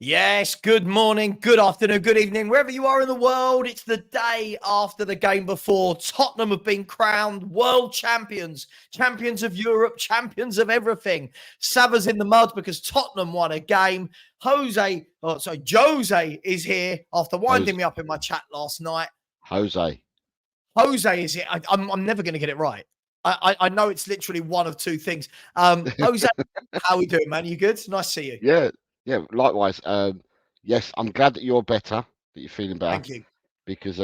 Yes, good morning, good afternoon, good evening, wherever you are in the world. It's the day after the game before. Tottenham have been crowned world champions, champions of Europe, champions of everything. Savva's in the mud because Tottenham won a game. Jose is here after winding me up in my chat last night. Jose is here. I'm never going to get it right. I know it's literally one of two things. Jose, how are we doing, man? You good? Nice to see you. Yeah, likewise. Yes, I'm glad that you're better, that you're feeling better, Thank you. because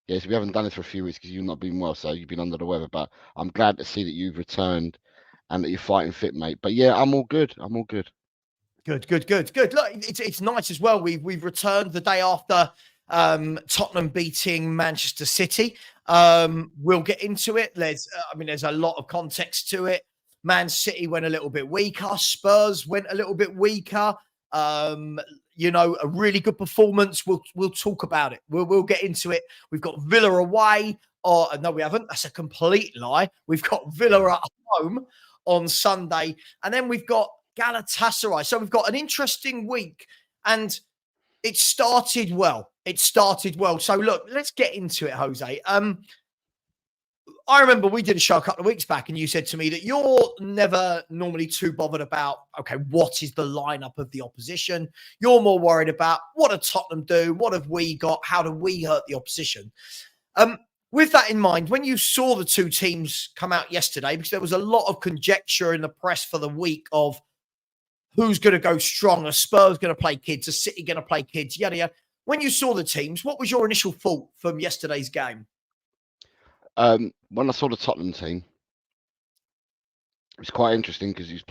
yes, we haven't done it for a few weeks because you've not been well, so you've been under the weather. But I'm glad to see that you've returned and that you're fighting fit, mate. But yeah, I'm all good. I'm all good. Good. Look, it's nice as well. We've returned the day after Tottenham beating Manchester City. We'll get into it. There's a lot of context to it. Man City went a little bit weaker. Spurs went a little bit weaker. A really good performance. We'll talk about it. We'll get into it. We've got Villa away. No, we haven't. That's a complete lie. We've got Villa at home on Sunday, and then we've got Galatasaray. So we've got an interesting week, and it started well. So look, let's get into it, Jose. I remember we did a show a couple of weeks back, and you said to me that you're never normally too bothered about, okay, what is the lineup of the opposition? You're more worried about what do Tottenham do? What have we got? How do we hurt the opposition? With that in mind, when you saw the two teams come out yesterday, because there was a lot of conjecture in the press for the week of who's going to go strong, a Spurs going to play kids, a City going to play kids, yada, yada. When you saw the teams, what was your initial thought from yesterday's game? When I saw the Tottenham team, it was quite interesting because he was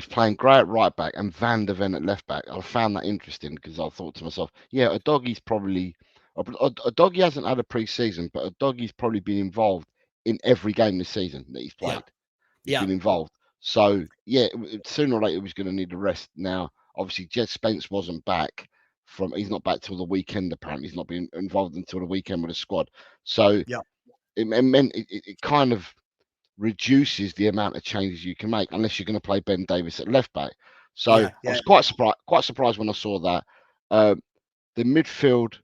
playing Gray at right back and Van der Ven at left back. I found that interesting because I thought to myself, yeah, a doggy's probably a doggy hasn't had a pre-season, but a doggy's probably been involved in every game this season that he's played. He's been involved. So yeah, sooner or later he was going to need a rest. Now, obviously, Jed Spence wasn't back he's not back till the weekend. Apparently, he's not been involved until the weekend with the squad. So it meant it kind of reduces the amount of changes you can make unless you're going to play Ben Davies at left back. So I was quite surprised when I saw that. The midfield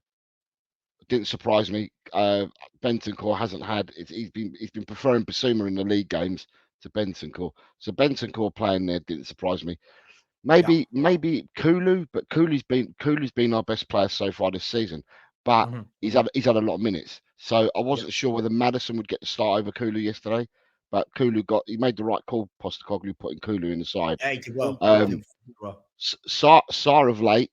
didn't surprise me. Bentancur hasn't had. He's been preferring Basuma in the league games to Bentancur. So Bentancur playing there didn't surprise me. Maybe Kulu, but Kulu's been our best player so far this season. But he's had a lot of minutes. So I wasn't sure whether Maddison would get the start over Kulu yesterday. But he made the right call, Postecoglou, putting Kulu in the side. Yeah, he did well. Sarr of late,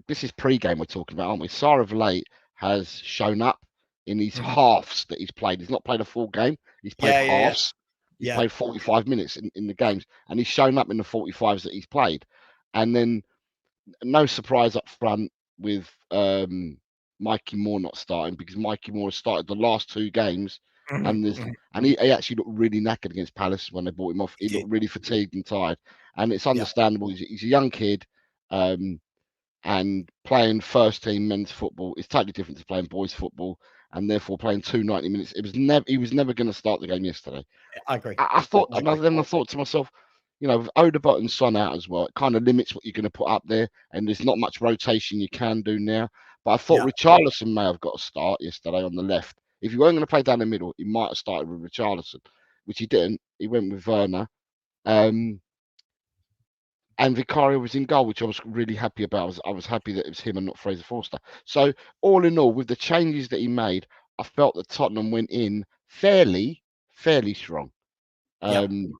this is pre-game we're talking about, aren't we? Sarr of late has shown up in these halves that he's played. He's not played a full game. He's played halves. He's played 45 minutes in the games, and he's shown up in the 45s that he's played. And then no surprise up front with Mikey Moore not starting, because Mikey Moore has started the last two games. And he actually looked really knackered against Palace when they brought him off. He looked really fatigued and tired, and it's understandable. He's a young kid, and playing first team men's football is totally different to playing boys football, and therefore playing 90 minutes. He was never going to start the game yesterday. I agree. I thought to myself, with Odegaard and Son out as well, it kind of limits what you're going to put up there, and there's not much rotation you can do now. But I thought Richarlison may have got a start yesterday on the left. If he weren't going to play down the middle, he might have started with Richarlison, which he didn't. He went with Werner. And Vicario was in goal, which I was really happy about. I was happy that it was him and not Fraser Forster. So all in all, with the changes that he made, I felt that Tottenham went in fairly strong. The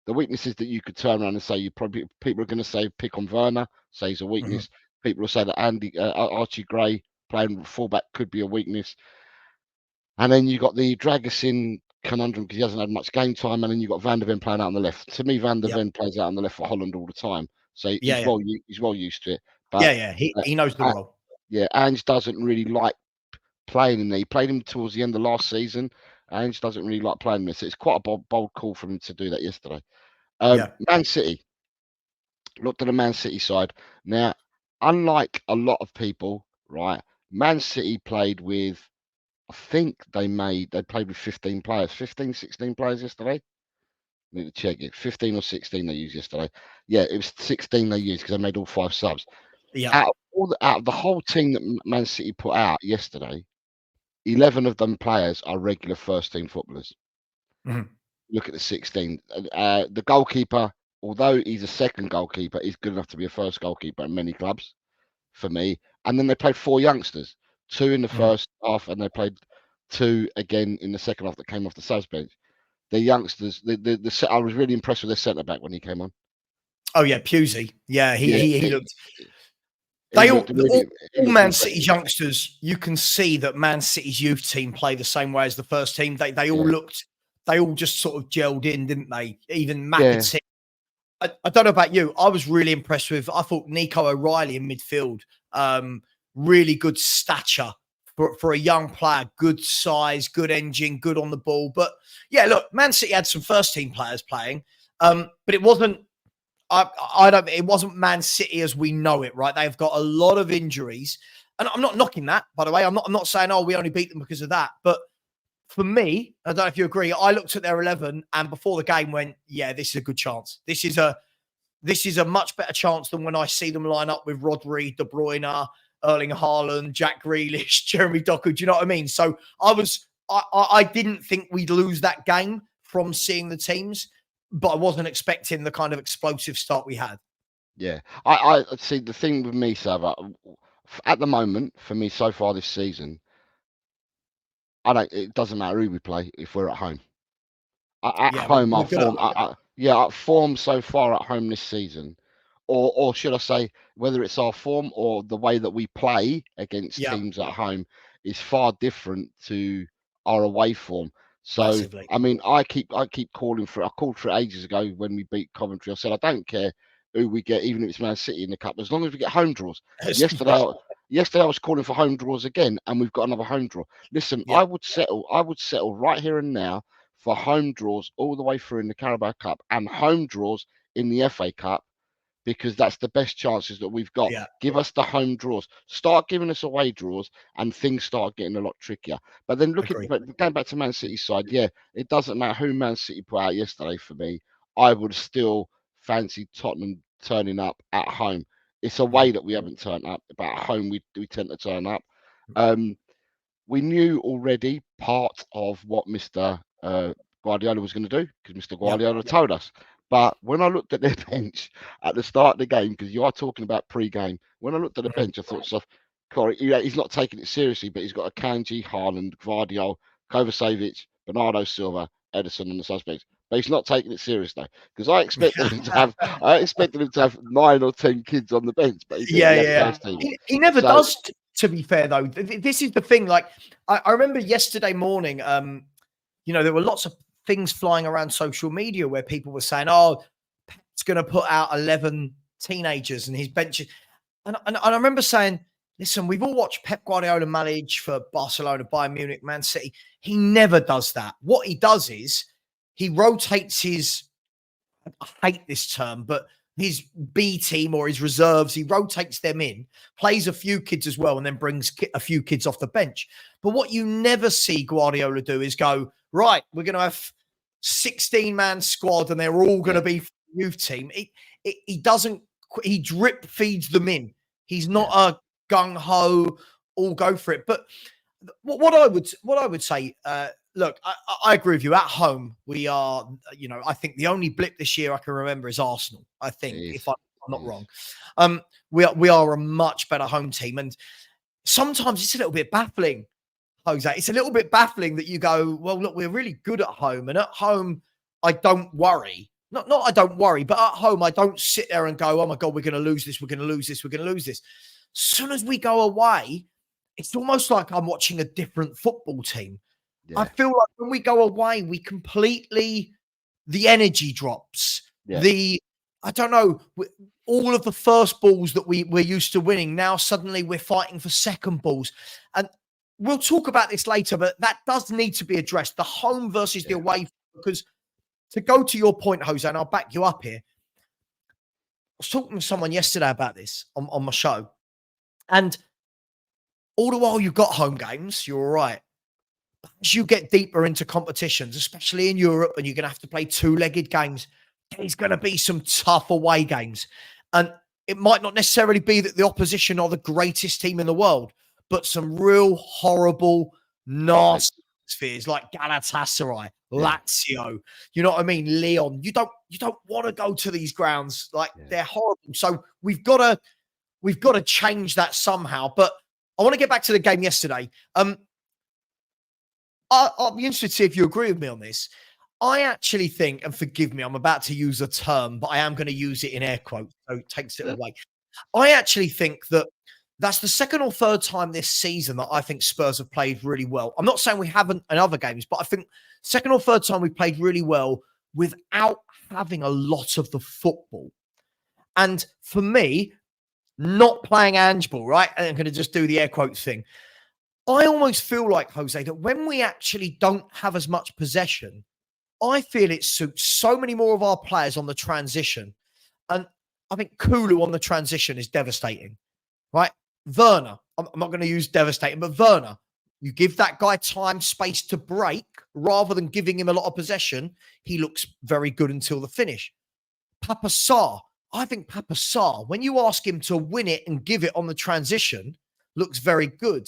weaknesses that you could turn around and say, people are going to say pick on Werner, say he's a weakness. People will say that Archie Gray playing fullback could be a weakness. And then you got the Dragusin conundrum because he hasn't had much game time, and then you got Van der Ven playing out on the left. To me, Van der Ven plays out on the left for Holland all the time, so he's well used to it. But, he knows the role. Yeah, Ange doesn't really like playing in there. He played him towards the end of last season. Ange doesn't really like playing there, so it's quite a bold call for him to do that yesterday. Man City. Looked at the Man City side. Now, unlike a lot of people, right, Man City played with, I think they played with 15 players, 16 players yesterday. I need to check it. 15 or 16 they used yesterday. Yeah, it was 16 they used because they made all 5 subs. Yeah. Out of the whole team that Man City put out yesterday, 11 of them players are regular first team footballers. Mhm. Look at the 16. The goalkeeper, although he's a second goalkeeper, he's good enough to be a first goalkeeper in many clubs for me. And then they played 4 youngsters, 2 in the Mhm. first half, and they played 2 again in the second half that came off the subs bench. The youngsters, I was really impressed with their centre back when he came on. Oh yeah, Pusey. Yeah, Yeah, he looked. he They looked really, he all looked Man City's impressive. youngsters. You can see that Man City's youth team play the same way as the first team. They all Yeah, looked. They all just sort of gelled in, didn't they? Even yeah, McAtee. I don't know about you. I was really impressed with. I thought Nico O'Reilly in midfield. Really good stature for a young player. Good size, good engine, good on the ball. But yeah, look, Man City had some first team players playing, but it wasn't. I don't. It wasn't Man City as we know it, right? They've got a lot of injuries, and I'm not knocking that. By the way, I'm not saying we only beat them because of that. But for me, I don't know if you agree. I looked at their 11, and before the game, went, yeah, this is a good chance. This is a much better chance than when I see them line up with Rodri, De Bruyne, Erling Haaland, Jack Grealish, Jeremy Doku. Do you know what I mean? So I didn't think we'd lose that game from seeing the teams, but I wasn't expecting the kind of explosive start we had. yeah. I see the thing with me, Sava, at the moment, for me so far this season, it doesn't matter who we play if we're at home. At Yeah, home, we're our good at form, home. our form so far at home this season, or should I say, whether it's our form or the way that we play against Yeah, teams at home, is far different to our away form. So, massively. I mean, I keep calling for. I called for it ages ago when we beat Coventry. I said I don't care who we get, even if it's Man City in the cup, as long as we get home draws. Yesterday, Yeah, yesterday I was calling for home draws again, and we've got another home draw. Listen, yeah, I would settle right here and now for home draws all the way through in the Carabao Cup and home draws in the FA Cup, because that's the best chances that we've got. yeah. Give us the home draws. Start giving us away draws, and things start getting a lot trickier. But then Agree. but going back to Man City's side, yeah, it doesn't matter who Man City put out yesterday for me. I would still fancy Tottenham turning up at home. It's a Mhm. way that we haven't turned up, but at home we tend to turn up. Um, we knew already part of what Mr. Guardiola was going to do, because Mr. Yeah. Guardiola told us. But when I looked at their bench at the start of the game, because you are talking about pre-game, when I looked at the Mhm. bench, I thought, so, Corey, he's not taking it seriously, but he's got a Kanji, Haaland, Gvardiol, Kovacevic, Bernardo Silva, Edison, and the suspects. But he's not taking it serious though, because I expected him to have 9 or 10 kids on the bench, but he didn't. Yeah, He had yeah. first teamers. He never So does, to be fair, though. This is the thing. Like, I remember yesterday morning, there were lots of things flying around social media where people were saying, oh, Pep's going to put out 11 teenagers and his bench. And I remember saying, listen, we've all watched Pep Guardiola manage for Barcelona, Bayern Munich, Man City. He never does that. What he does is he rotates his, I hate this term, but his B team or his reserves, he rotates them in, plays a few kids as well, and then brings a few kids off the bench. But what you never see Guardiola do is go, right, we're going to have 16-man squad and they're all going yeah, to be youth team. He doesn't, he drip feeds them in. He's not yeah, a gung ho, all go for it. But what I would say, look, I agree with you. At home, we are, I think the only blip this year I can remember is Arsenal. I it think, if is. I'm It not is. wrong, we are a much better home team, and sometimes it's a little bit baffling, Jose. It's a little bit baffling that you go, well, look, we're really good at home, and at home, I don't worry. Not I don't worry, but at home, I don't sit there and go, oh my god, we're going to lose this, we're going to lose this, we're going to lose this. As soon as we go away, it's almost like I'm watching a different football team. I Yeah, feel like when we go away, we completely the energy drops. yeah, The I don't know, all of the first balls that we're used to winning, now suddenly we're fighting for second balls. And we'll talk about this later, but that does need to be addressed. The home versus the yeah. away, because to go to your point, Jose, and I'll back you up here. I was talking to someone yesterday about this on my show. And all the while you've got home games, you're all right. As you get deeper into competitions, especially in Europe, and you're going to have to play two-legged games, there's going to be some tough away games. And it might not necessarily be that the opposition are the greatest team in the world, but some real horrible, nasty spheres like Galatasaray, Lazio. You know what I mean? Leon. You don't want to go to these grounds. Like they're horrible. So we've got to change that somehow. But I want to get back to the game yesterday. I'll be interested to see if you agree with me on this. I actually think, and forgive me, I'm about to use a term, but I am going to use it in air quotes, so it takes it away. I actually think that that's the second or third time this season that I think Spurs have played really well. I'm not saying we haven't in other games, but I think second or third time we played really well without having a lot of the football. And for me, not playing Angeball, right? And I'm going to just do the air quotes thing. I almost feel like, Jose, that when we actually don't have as much possession, I feel it suits so many more of our players on the transition. And I think Kulu on the transition is devastating, right? Werner, I'm not going to use devastating, but Werner, you give that guy time, space to break rather than giving him a lot of possession. He looks very good until the finish. Papa Sarr, I think Papa Sarr, when you ask him to win it and give it on the transition, looks very good.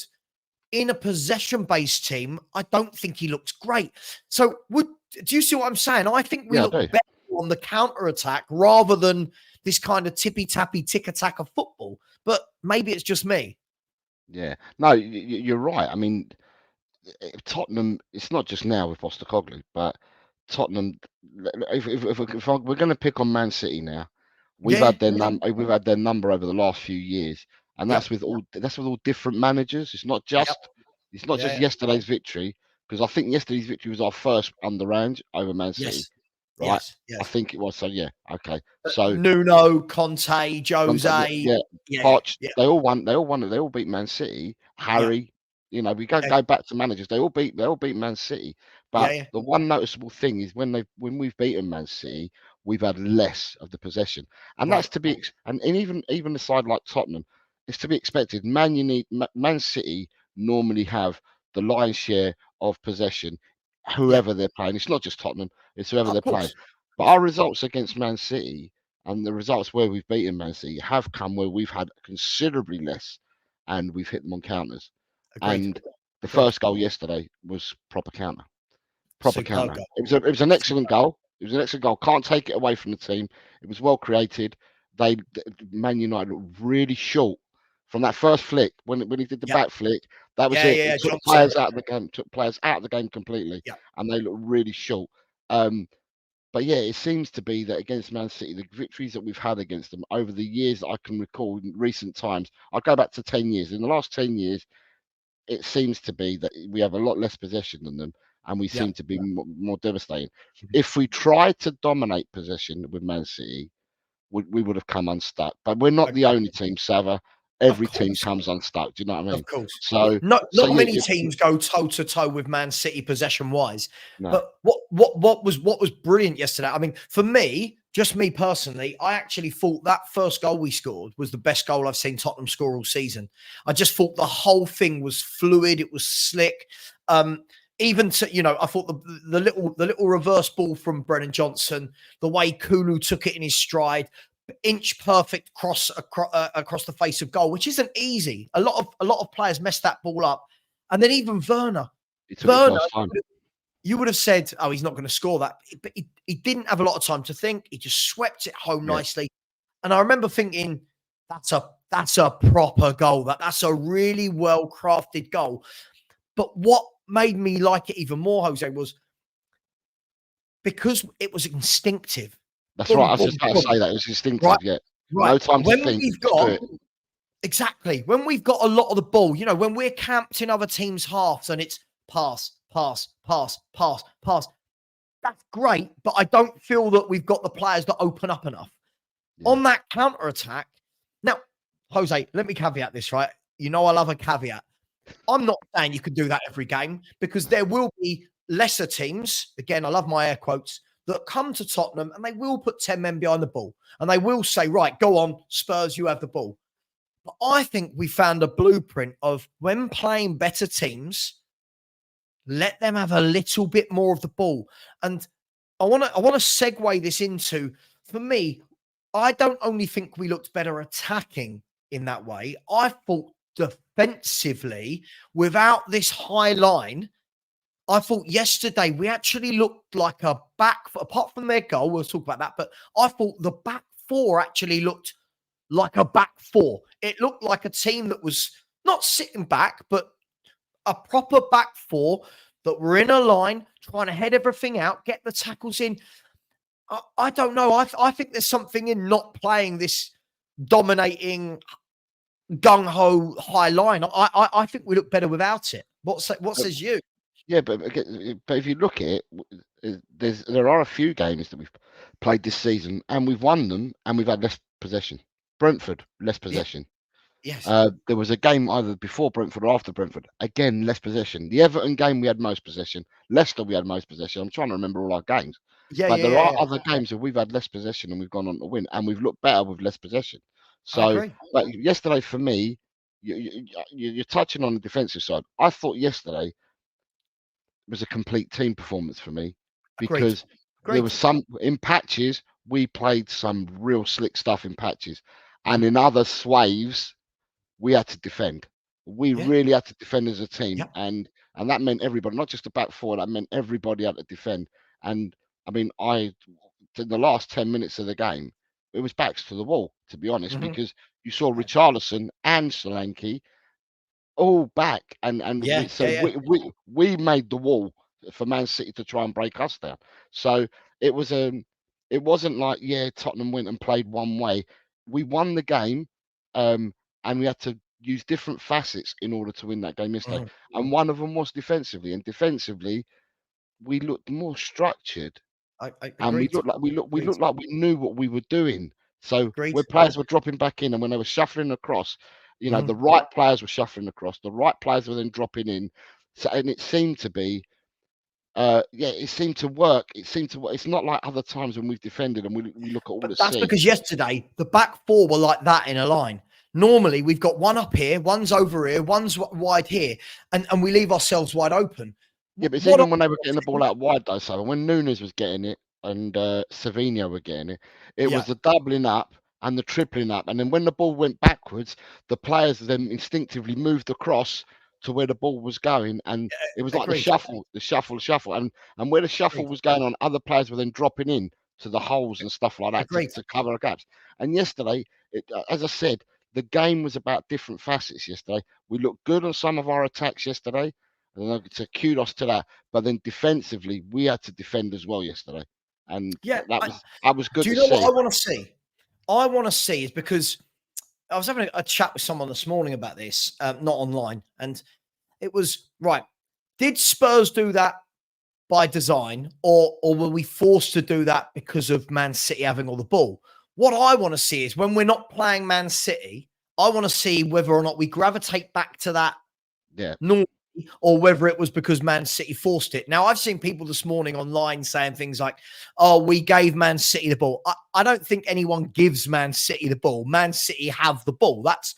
In a possession-based team, I don't think he looks great. So do you see what I'm saying? I think we look better on the counter-attack rather than this kind of tippy-tappy tick-attack of football. But maybe it's just me. Yeah. No, you're right. I mean, Tottenham, it's not just now with Postecoglou, but Tottenham, if we're going to pick on Man City now, we've had their number over the last few years, and that's with all different managers. It's not just yesterday's victory, because I think yesterday's victory was our first underrange over Man City. Right? Yes. I think it was. So okay. So Nuno, Conte, Jose, Poch, they all beat Man City. Harry, we go back to managers. They all beat Man City. But the one noticeable thing is when we've beaten Man City, we've had less of the possession, and that's to be. And even a side like Tottenham, it's to be expected. Man City normally have the lion's share of possession. Whoever they're playing, it's not just Tottenham, it's whoever they're playing. But our results against Man City and the results where we've beaten Man City have come where we've had considerably less and we've hit them on counters. And the first goal yesterday was proper counter. Counter. Goal. It was an excellent goal. It was an excellent goal. Can't take it away from the team. It was well created. Man United looked really short from that first flick when he did the back flick. That was it. It took players out of the game. Took players out of the game completely, and they looked really short. But it seems to be that against Man City, the victories that we've had against them over the years that I can recall in recent times, I'll go back to 10 years. In the last 10 years, it seems to be that we have a lot less possession than them, and we seem to be more devastating. If we tried to dominate possession with Man City, we would have come unstuck. But we're not the only team, Savva. Every team comes unstuck. Do you know what I mean? Of course. So not many teams go toe to toe with Man City possession wise. No. But what was brilliant yesterday? I mean, for me, just me personally, I actually thought that first goal we scored was the best goal I've seen Tottenham score all season. I just thought the whole thing was fluid. It was slick. Even to, I thought the little reverse ball from Brennan Johnson, the way Kulu took it in his stride, inch perfect cross across the face of goal, which isn't easy. A lot of players mess that ball up, and then even Werner, you would have said, "Oh, he's not going to score that," but he didn't have a lot of time to think. He just swept it home nicely, and I remember thinking, "That's a proper goal. That's a really well crafted goal." But what made me like it even more, Jose, was because it was instinctive. That's right. I was just about to say that. It was instinctive, right. No time to think. Exactly. When we've got a lot of the ball, when we're camped in other teams' halves and it's pass, pass, pass, pass, pass, that's great, but I don't feel that we've got the players that open up enough. On that counter-attack. Now, Jose, let me caveat this, right? I love a caveat. I'm not saying you can do that every game because there will be lesser teams, again, I love my air quotes, that come to Tottenham and they will put 10 men behind the ball and they will say, right, go on, Spurs, you have the ball. But I think we found a blueprint of when playing better teams, let them have a little bit more of the ball. And I want to segue this into, for me, I don't only think we looked better attacking in that way. I thought defensively, without this high line, I thought yesterday we actually looked like a apart from their goal, we'll talk about that, but I thought the back four actually looked like a back four. It looked like a team that was not sitting back, but a proper back four that were in a line, trying to head everything out, get the tackles in. I don't know. I think there's something in not playing this dominating gung ho high line. I think we look better without it. What says you? Yeah, but if you look at it, there are a few games that we've played this season, and we've won them, and we've had less possession. Brentford, less Yeah. possession. Yes. There was a game either before Brentford or after Brentford. Again, less possession. The Everton game, we had most possession. Leicester, we had most possession. I'm trying to remember all our games. Yeah. But Yeah. there Yeah. are Yeah. other games where we've had less possession and we've gone on to win, and we've looked better with less possession. I So, agree. but yesterday for me, you're touching on the defensive side. I thought yesterday was a complete team performance for me Agreed. because there Agreed. was some in patches. We played some real slick stuff in patches, and Mhm. in other swaves we had to defend. We Yeah. really had to defend as a team, Yeah. and that meant everybody, not just the back four. That meant everybody had to defend. And I mean, in the last 10 minutes of the game, it was backs to the wall, to be honest, Hmm. because you saw Richarlison and Solanke all back, and we Yeah. so Yeah. Yeah. we made the wall for Man City to try and break us down. So it was it wasn't like, yeah, Tottenham went and played one way. We won the game, and we had to use different facets in order to win that game yesterday. Mhm. And one of them was defensively. And defensively, we looked more structured, I and we agreed. looked like we Agreed. looked like we knew what we were doing. So Agreed. when players were dropping back in and when they were shuffling across, Mhm. the right players were shuffling across, the right players were then dropping in. So and it seemed to be, yeah, it seemed to work. It seemed to work. It's not like other times when we've defended and we look at all But at that's sea. because yesterday the back four were like that in a line. Normally we've got one up here, one's over here, one's wide here, and we leave ourselves wide open. Yeah, but it's What I even when they were getting the ball out wide though. So when Nunes was getting it and Savinho were getting it, it yeah, was the doubling up and the tripling up, and then when the ball went backwards, the players then instinctively moved across to where the ball was going, and it was like the agreed, shuffle, the shuffle, and where the shuffle agreed, was going on, other players were then dropping in to the holes and stuff like that agreed. to cover the gaps. And yesterday, as I said, the game was about different facets yesterday. We looked good on some of our attacks yesterday. And so kudos to that. But then defensively, we had to defend as well yesterday, and Yeah. that was good Do you to know what see. I want to see? I want to see is because I was having a chat with someone this morning about this, not online, and it was right. Did Spurs do that by design, or were we forced to do that because of Man City having all the ball? What I want to see is when we're not playing Man City, I want to see whether or not we gravitate back to that Yeah, normally, or whether it was because Man City forced it. Now, I've seen people this morning online saying things like, oh, we gave Man City the ball. I don't think anyone gives Man City the ball. Man City have the ball. That's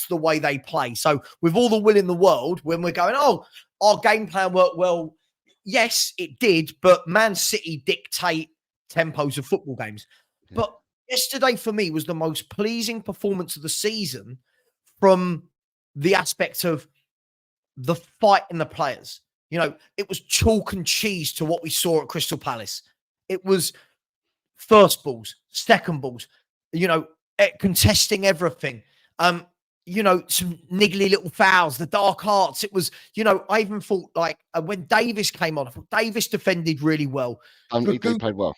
the way they play. So with all the will in the world, when we're going, oh, our game plan worked well, yes, it did, but Man City dictate tempos of football games. yeah, But yesterday for me was the most pleasing performance of the season from the aspect of the fight in the players. It was chalk and cheese to what we saw at Crystal Palace. It was first balls, second balls, contesting everything. Some niggly little fouls, the dark arts. It was, I even thought like when Davis came on, I thought Davis defended really well. he Dragoon played well.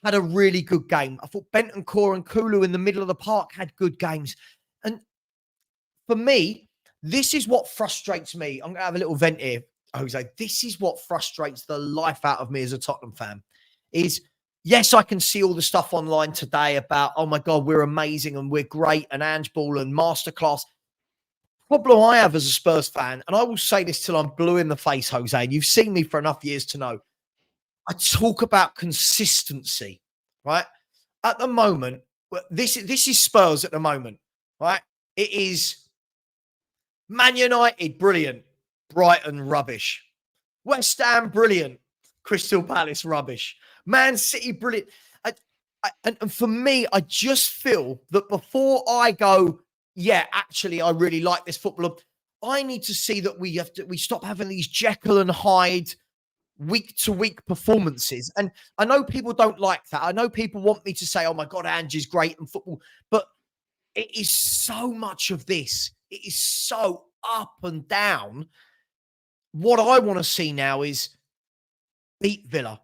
had a really good game. I thought Bentancur and Kulu in the middle of the park had good games. And for me, this is what frustrates me. I'm going to have a little vent here, Jose. This is what frustrates the life out of me as a Tottenham fan is, yes, I can see all the stuff online today about, oh my God, we're amazing and we're great and Ange Ball and masterclass. Problem I have as a Spurs fan, and I will say this till I'm blue in the face, Jose, and you've seen me for enough years to know, I talk about consistency, right? At the moment, this is Spurs at the moment, right? It is Man United, brilliant. Brighton, rubbish. West Ham, brilliant. Crystal Palace, rubbish. Man City, brilliant. And for me, I just feel that before I go, yeah, actually, I really like this footballer, I need to see that we stop having these Jekyll and Hyde week to week performances. And I know people don't like that. I know people want me to say, oh my God, Angie's great in football, but it is so much of this. It is so up and down. What I want to see now is beat Villa,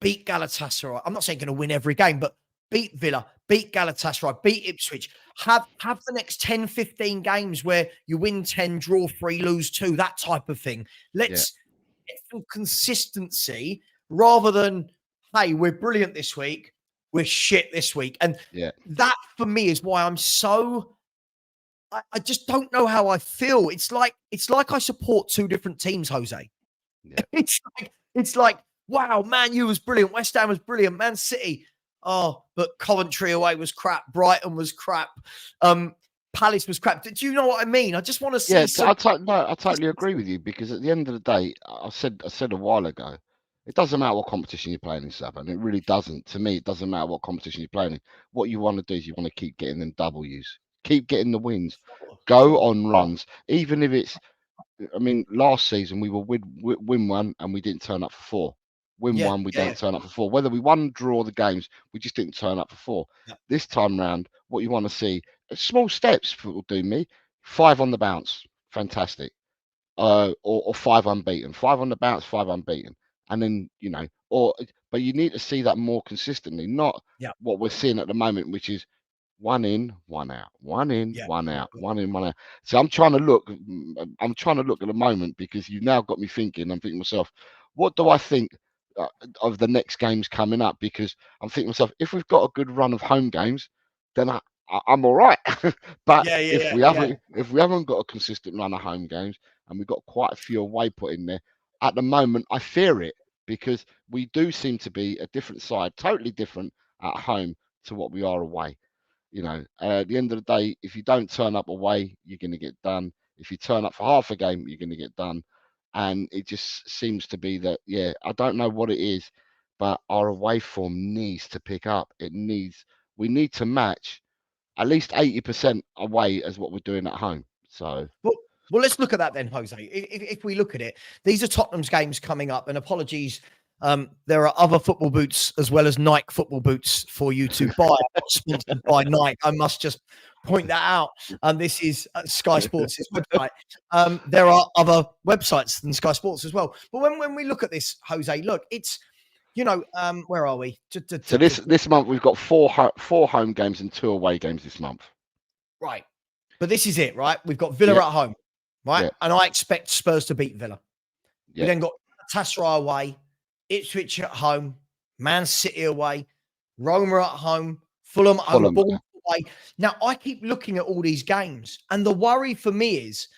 beat Galatasaray. I'm not saying going to win every game, but beat Villa, beat Galatasaray, beat Ipswich. Have the next 10, 15 games where you win 10, draw 3, lose 2, that type of thing. Let's get some consistency rather than, hey, we're brilliant this week, we're shit this week. And that for me is why I'm so, I just don't know how I feel. It's like I support two different teams, Jose. Yeah. It's like, wow, Man U was brilliant. West Ham was brilliant. Man City, oh, but Coventry away was crap. Brighton was crap. Palace was crap. Do you know what I mean? I just want to see. Yeah, I totally agree with you, because at the end of the day, I said a while ago, it doesn't matter what competition you're playing in, Savva, and it really doesn't. To me, it doesn't matter what competition you're playing in. What you want to do is you want to keep getting them W's, keep getting the wins, go on runs, even if it's. I mean, last season we were win one and we didn't turn up for 4. Win one, we don't turn up for 4. Whether we won or draw the games, we just didn't turn up for 4. Yeah. This time round, what you want to see, small steps will do me. 5 on the bounce, fantastic. Or 5 unbeaten. 5 on the bounce, 5 unbeaten. And then, but you need to see that more consistently, not what we're seeing at the moment, which is 1 in, 1 out, 1 in, 1 out, 1 in, 1 out. So I'm trying to look at the moment, because you've now got me thinking. I'm thinking to myself, what do I think of the next games coming up? Because I'm thinking to myself, if we've got a good run of home games, then I'm all right. But if we haven't got a consistent run of home games, and we've got quite a few away put in there, at the moment, I fear it, because we do seem to be a different side, totally different at home to what we are away. At the end of the day, if you don't turn up away, you're going to get done. If you turn up for half a game, you're going to get done. And it just seems to be that, I don't know what it is, but our away form needs to pick up. We need to match at least 80% away as what we're doing at home. So. Well, let's look at that then, Jose. If we look at it, these are Tottenham's games coming up, and apologies, there are other football boots as well as Nike football boots for you to buy. Sponsored by Nike. I must just point that out. This is Sky Sports' website. There are other websites than Sky Sports as well. But when we look at this, Jose, look, it's, where are we? So this month we've got 4 home games and 2 away games this month. Right. But this is it, right? We've got Villa at home, right? And I expect Spurs to beat Villa. We then got Galatasaray away, Ipswich at home, Man City away, Roma at home, Fulham at home, Bournemouth away. Now, I keep looking at all these games, and the worry for me is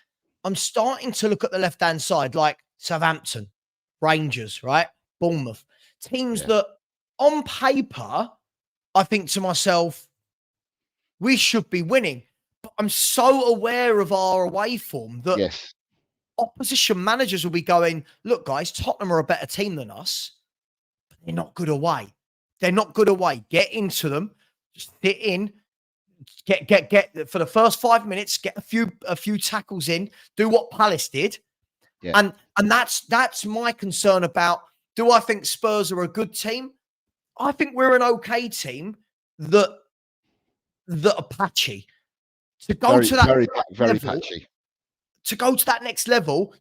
I'm starting to look at the left-hand side, like Southampton, Rangers, right? Bournemouth. Teams that, on paper, I think to myself, we should be winning. But I'm so aware of our away form that opposition managers will be going, look, guys, Tottenham are a better team than us, but they're not good away. They're not good away. Get into them, just sit in, get for the first 5 minutes, get a few tackles in, do what Palace did. Yeah. And that's my concern about, do I think Spurs are a good team? I think we're an okay team that are patchy. To go to that very patchy. To go to that next level,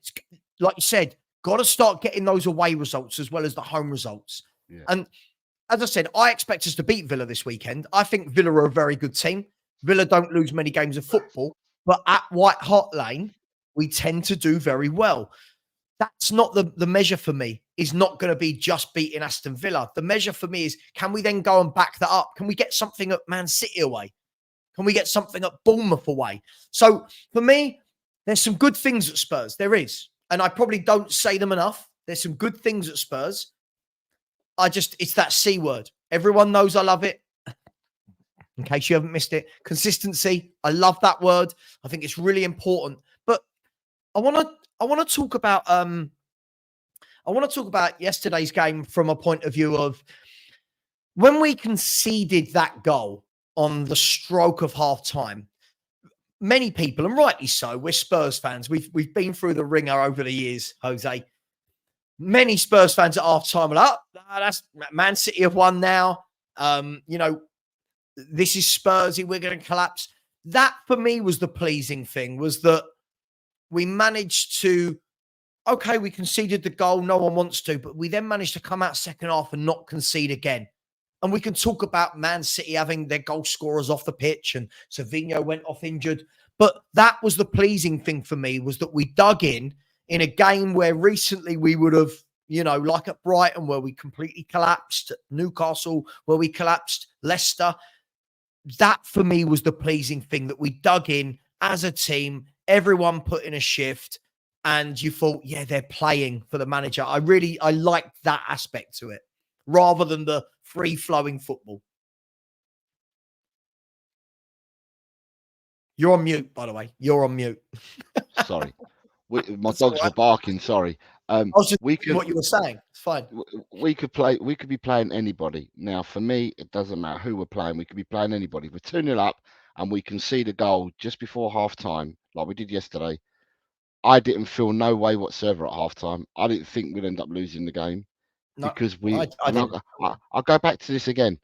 like you said, got to start getting those away results as well as the home results. Yeah. And as I said, I expect us to beat Villa this weekend. I think Villa are a very good team. Villa don't lose many games of football, but at White Hart Lane, we tend to do very well. That's not the measure for me. Is not going to be just beating Aston Villa. The measure for me is, can we then go and back that up? Can we get something at Man City away? Can we get something at Bournemouth away? So for me, there's some good things at Spurs. There is. And I probably don't say them enough. There's some good things at Spurs. It's that C word. Everyone knows I love it. In case you haven't missed it. Consistency. I love that word. I think it's really important. But I want to talk about yesterday's game from a point of view of when we conceded that goal on the stroke of half time, many people, and rightly so, we're Spurs fans. We've been through the ringer over the years, Jose. Many Spurs fans at half time are like, oh, that's Man City have won now. This is Spursy. We're going to collapse. That for me was the pleasing thing, was that we managed to, okay, we conceded the goal. No one wants to, but we then managed to come out second half and not concede again. And we can talk about Man City having their goal scorers off the pitch and Savinho went off injured. But that was the pleasing thing for me, was that we dug in a game where recently we would have, like at Brighton, where we completely collapsed, Newcastle, where we collapsed, Leicester. That for me was the pleasing thing, that we dug in as a team, everyone put in a shift, and you thought, yeah, they're playing for the manager. I liked that aspect to it, rather than the free-flowing football. You're on mute, by the way. You're on mute. Sorry. My dogs were barking, sorry. I was just what you were saying. It's fine. We could be playing anybody. Now, for me, it doesn't matter who we're playing. We could be playing anybody. We're 2-0 up and we concede a goal just before half-time, like we did yesterday. I didn't feel no way whatsoever at half-time. I didn't think we'd end up losing the game, No, because I'll go back to this again,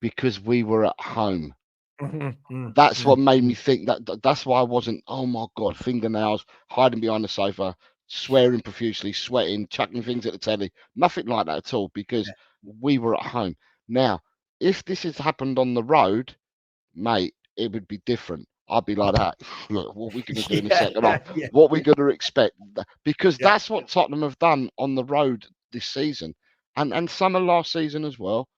because we were at home. Mm-hmm. That's what made me think that's why I wasn't, oh my God, fingernails, hiding behind the sofa, swearing profusely, sweating, chucking things at the telly. Nothing like that at all, because we were at home. Now, if this has happened on the road, mate, it would be different. I'd be like that. Look, what are we going to do in the second half? What are we going to expect? Because that's what Tottenham have done on the road this season, and some of last season as well.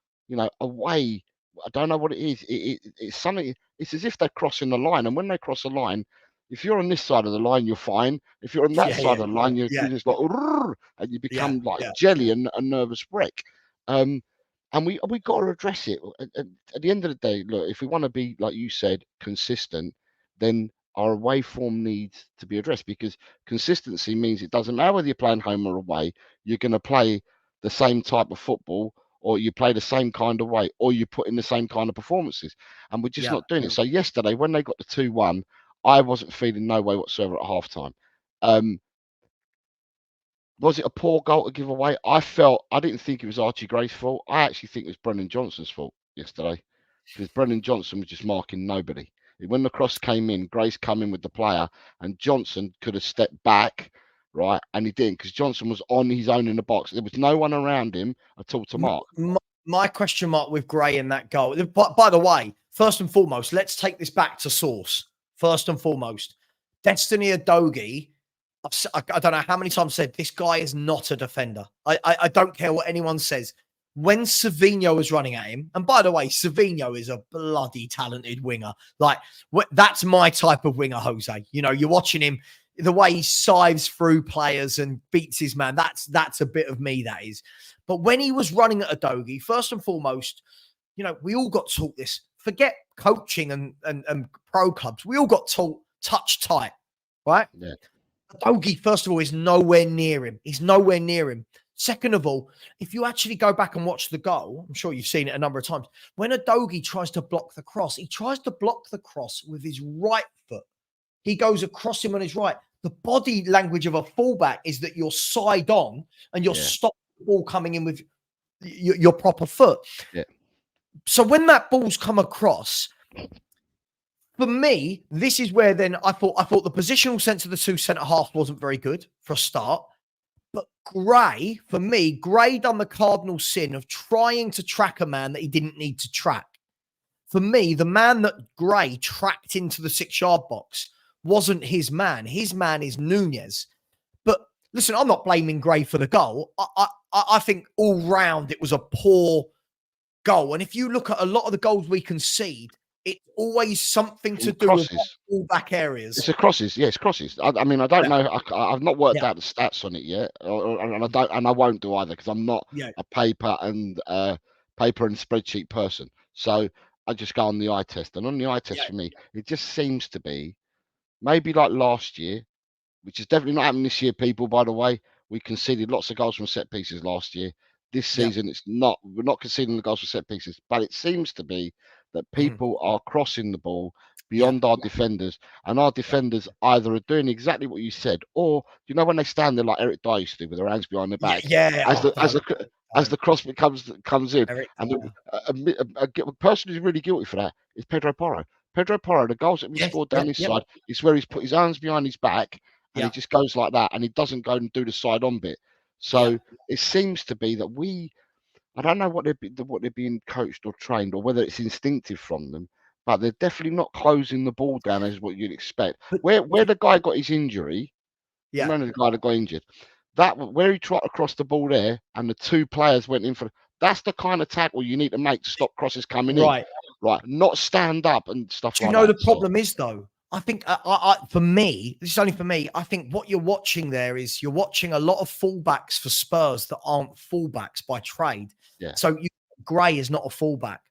Away, I don't know what it is. It's something. It's as if they're crossing the line, and when they cross the line, if you're on this side of the line, you're fine. If you're on that side of the line, you're just like, and you become like jelly and a nervous wreck. And we got to address it. At the end of the day, look, if we want to be, like you said, consistent, then our away form needs to be addressed, because consistency means it doesn't matter whether you're playing home or away, you're going to play the same type of football, or you play the same kind of way, or you put in the same kind of performances. And we're just not doing it. So yesterday, when they got the 2-1, I wasn't feeling no way whatsoever at halftime. Was it a poor goal to give away? I didn't think it was Archie Gray's fault. I actually think it was Brennan Johnson's fault yesterday, because Brennan Johnson was just marking nobody. When the cross came in, Gray's come in with the player, and Johnson could have stepped back, right? And he didn't, because Johnson was on his own in the box. There was no one around him at all to mark. My question mark with Gray in that goal. By the way, first and foremost, let's take this back to source. First and foremost, Destiny Udogie, I don't know how many times I've said, this guy is not a defender. I don't care what anyone says. When Savinho was running at him, and by the way, Savinho is a bloody talented winger. Like, that's my type of winger, Jose. You're watching him, the way he sives through players and beats his man. That's a bit of me, that is. But when he was running at Udogie, first and foremost, we all got taught this. Forget coaching and pro clubs. We all got taught touch tight, right? Yeah. Udogie, first of all, is nowhere near him. He's nowhere near him. Second of all, if you actually go back and watch the goal, I'm sure you've seen it a number of times. When Udogie tries to block the cross, he tries to block the cross with his right foot. He goes across him on his right. The body language of a fullback is that you're side on and you're stopping the ball coming in with your proper foot. Yeah. So when that ball's come across, for me, this is where then I thought the positional sense of the two centre halves wasn't very good for a start. But Gray, for me, Gray done the cardinal sin of trying to track a man that he didn't need to track. For me, the man that Gray tracked into the 6-yard box wasn't his man. His man is Nunez. But listen, I'm not blaming Gray for the goal. I think all round it was a poor goal. And if you look at a lot of the goals we concede, it's always something to do with all back areas. It's a crosses, yes, crosses. I mean, I don't know. I've not worked out the stats on it yet, and I won't do either, because I'm not a paper and spreadsheet person. So I just go on the eye test, and on the eye test for me, it just seems to be maybe like last year, which is definitely not happening this year. People, by the way, we conceded lots of goals from set pieces last year. this season we're not conceding the goals for set pieces, but it seems to be that people are crossing the ball beyond our defenders, and our defenders either are doing exactly what you said, or when they stand there like Eric Dyer used to do with their hands behind their back, as the cross comes in, Eric and Dyer. a person who's really guilty for that is Pedro Porro. Pedro Porro, the goals that we scored down his side, is where he's put his arms behind his back, and he just goes like that, and he doesn't go and do the side on bit. So it seems to be that I don't know what they're being coached or trained, or whether it's instinctive from them, but they're definitely not closing the ball down as what you'd expect. Where the guy got his injury, remember the guy that got injured, where he tried to cross the ball there, and the two players went in for. That's the kind of tackle you need to make to stop crosses coming in. Right, not stand up and stuff like that. Do you know the problem is, though? I think for me, this is only for me, I think what you're watching there is you're watching a lot of fullbacks for Spurs that aren't fullbacks by trade. Yeah. So Gray is not a fullback.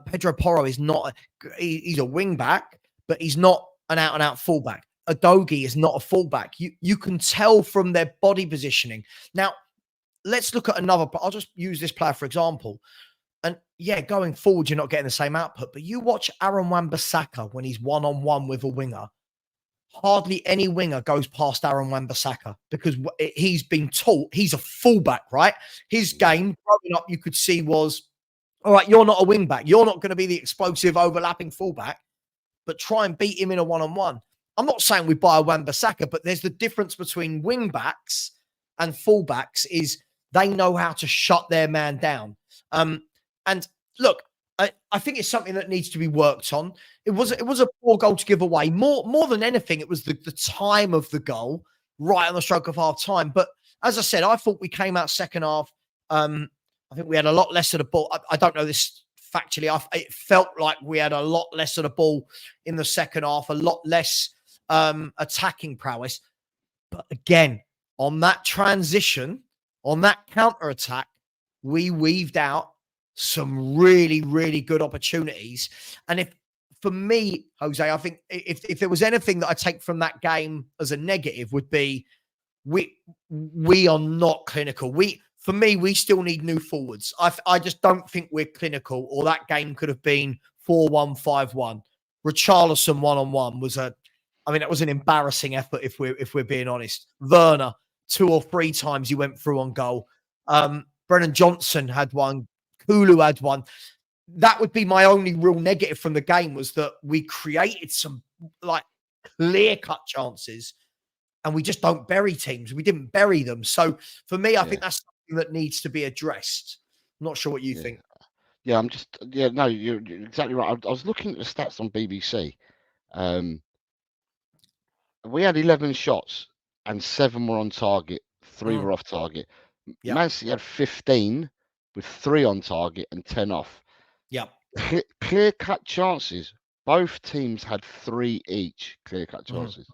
Pedro Porro is not. He's a wing back, but he's not an out-and-out fullback. Udogie is not a fullback. You can tell from their body positioning. Now, let's look at another. I'll just use this player for example. And going forward, you're not getting the same output. But you watch Aaron Wan-Bissaka when he's one-on-one with a winger. Hardly any winger goes past Aaron Wan-Bissaka because he's been taught he's a fullback, right? His game growing up, you could see was, all right, you're not a wing back. You're not going to be the explosive overlapping fullback, but try and beat him in a one-on-one. I'm not saying we buy a Wan-Bissaka, but there's the difference between wing backs and fullbacks is they know how to shut their man down. And look, I think it's something that needs to be worked on. It was a poor goal to give away. More than anything, it was the time of the goal right on the stroke of half time. But as I said, I thought we came out second half. I think we had a lot less of the ball. I don't know this factually. It felt like we had a lot less of the ball in the second half, a lot less attacking prowess. But again, on that transition, on that counter attack, we weaved out some really, really good opportunities. And for me, Jose, I think if there was anything that I take from that game as a negative would be we are not clinical. For me, we still need new forwards. I just don't think we're clinical, or that game could have been 4-1, 5-1. Richarlison one-on-one was that was an embarrassing effort if we're being honest. Werner, 2 or 3 times he went through on goal. Brennan Johnson had one. Kulu had one. That would be my only real negative from the game, was that we created some clear-cut chances and we just don't bury teams. We didn't bury them. So for me, I think that's something that needs to be addressed. I'm not sure what you think. Yeah, no, you're exactly right. I was looking at the stats on BBC. We had 11 shots and 7 were on target, 3 were off target. Man City had 15 with 3 on target and 10 off. Yep. Clear-cut chances. Both teams had 3 each clear-cut chances.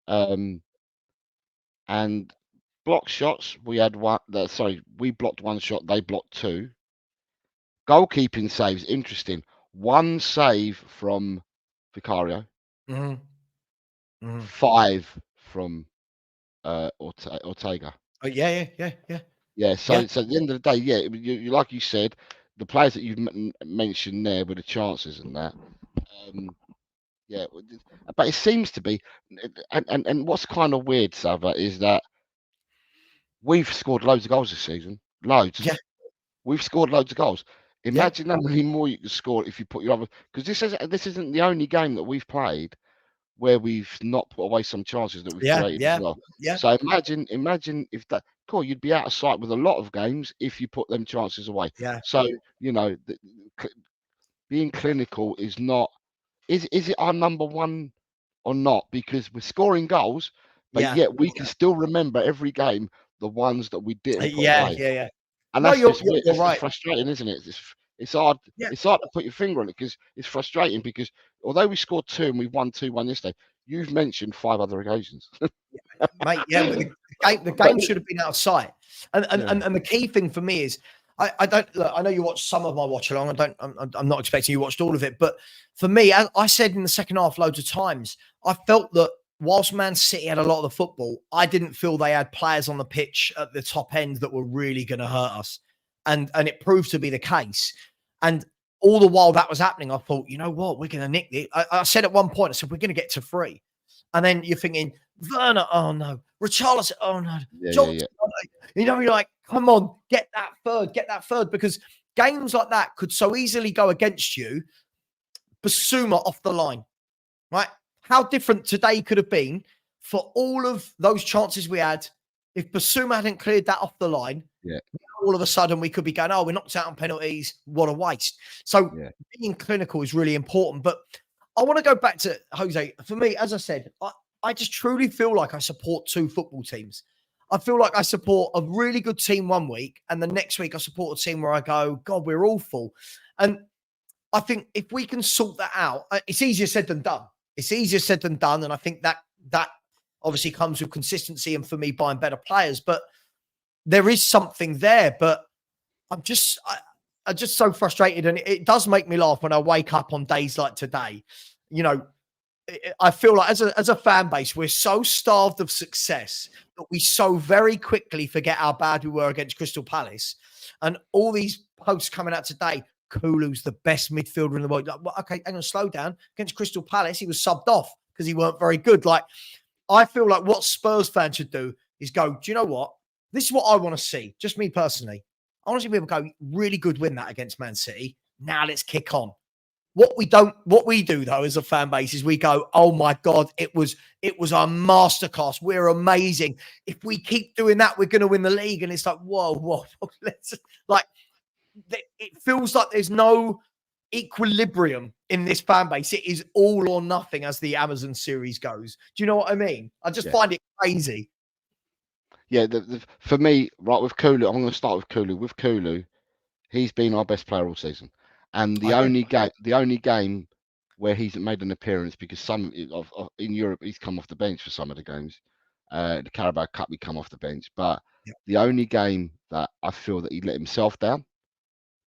And block shots, we had one. We blocked 1 shot. They blocked 2. Goalkeeping saves, interesting. 1 save from Vicario. 5 from Ortega. Oh, yeah. Yeah, so at the end of the day, you like you said, the players that you've mentioned there with the chances and that, but it seems to be, and what's kind of weird, Savva, is that we've scored loads of goals this season, loads. Yeah, we've scored loads of goals. Imagine how many more you can score if you put your other, because this isn't the only game that we've played where we've not put away some chances that we've created as well. Yeah. So imagine if that, you'd be out of sight with a lot of games if you put them chances away. Yeah. So being clinical is not. Is it our number one or not? Because we're scoring goals, but yet we can still remember every game the ones that we didn't put away. Yeah. And that's you're right. Frustrating, isn't it? It's hard. Yeah. It's hard to put your finger on it because it's frustrating. Because although we scored 2 and we won 2-1 yesterday, you've mentioned 5 other occasions. Mate, the game should have been out of sight. And the key thing for me is I don't look, I know you watched some of my watch along. I'm not expecting you watched all of it, but for me, I said in the second half loads of times, I felt that whilst Man City had a lot of the football, I didn't feel they had players on the pitch at the top end that were really going to hurt us. And it proved to be the case. And all the while that was happening, I thought, you know what, we're going to nick it. I said at one point, I said, we're going to get to 3. And then you're thinking, Werner, oh no. Richarlison, oh no. Johnson, oh, no. You know, you're like, come on, get that third. Because games like that could so easily go against you. Basuma off the line, right? How different today could have been for all of those chances we had. If Basuma hadn't cleared that off the line, all of a sudden we could be going, oh, we're knocked out on penalties. What a waste. So being clinical is really important. But I want to go back to Jose. For me, as I said, I just truly feel like I support 2 football teams. I feel like I support a really good team one week, and the next week I support a team where I go, God, we're awful. And I think if we can sort that out, it's easier said than done. It's easier said than done. And I think that obviously comes with consistency and for me buying better players. But there is something there. But I'm just so frustrated. And it does make me laugh when I wake up on days like today. You know, I feel like as a fan base, we're so starved of success that we so very quickly forget how bad we were against Crystal Palace. And all these posts coming out today, Kulu's the best midfielder in the world. Like, well, okay, hang on, slow down. Against Crystal Palace, he was subbed off because he weren't very good. Like, I feel like what Spurs fans should do is go, do you know what? This is what I want to see. Just me personally. I want to see people go, really good win that against Man City. Now let's kick on. What we do though as a fan base is we go, oh my God, it was our masterclass. We're amazing. If we keep doing that, we're going to win the league. And it's like, whoa, let's like, it feels like there's no equilibrium in this fan base. It is all or nothing as the Amazon series goes. Do you know what I mean? I just find it crazy. Yeah, for me, right, with Kulu, I'm going to start with Kulu. With Kulu, he's been our best player all season. And the only game where he's made an appearance, because some in Europe he's come off the bench for some of the games. The Carabao Cup he come off the bench, but the only game that I feel that he let himself down,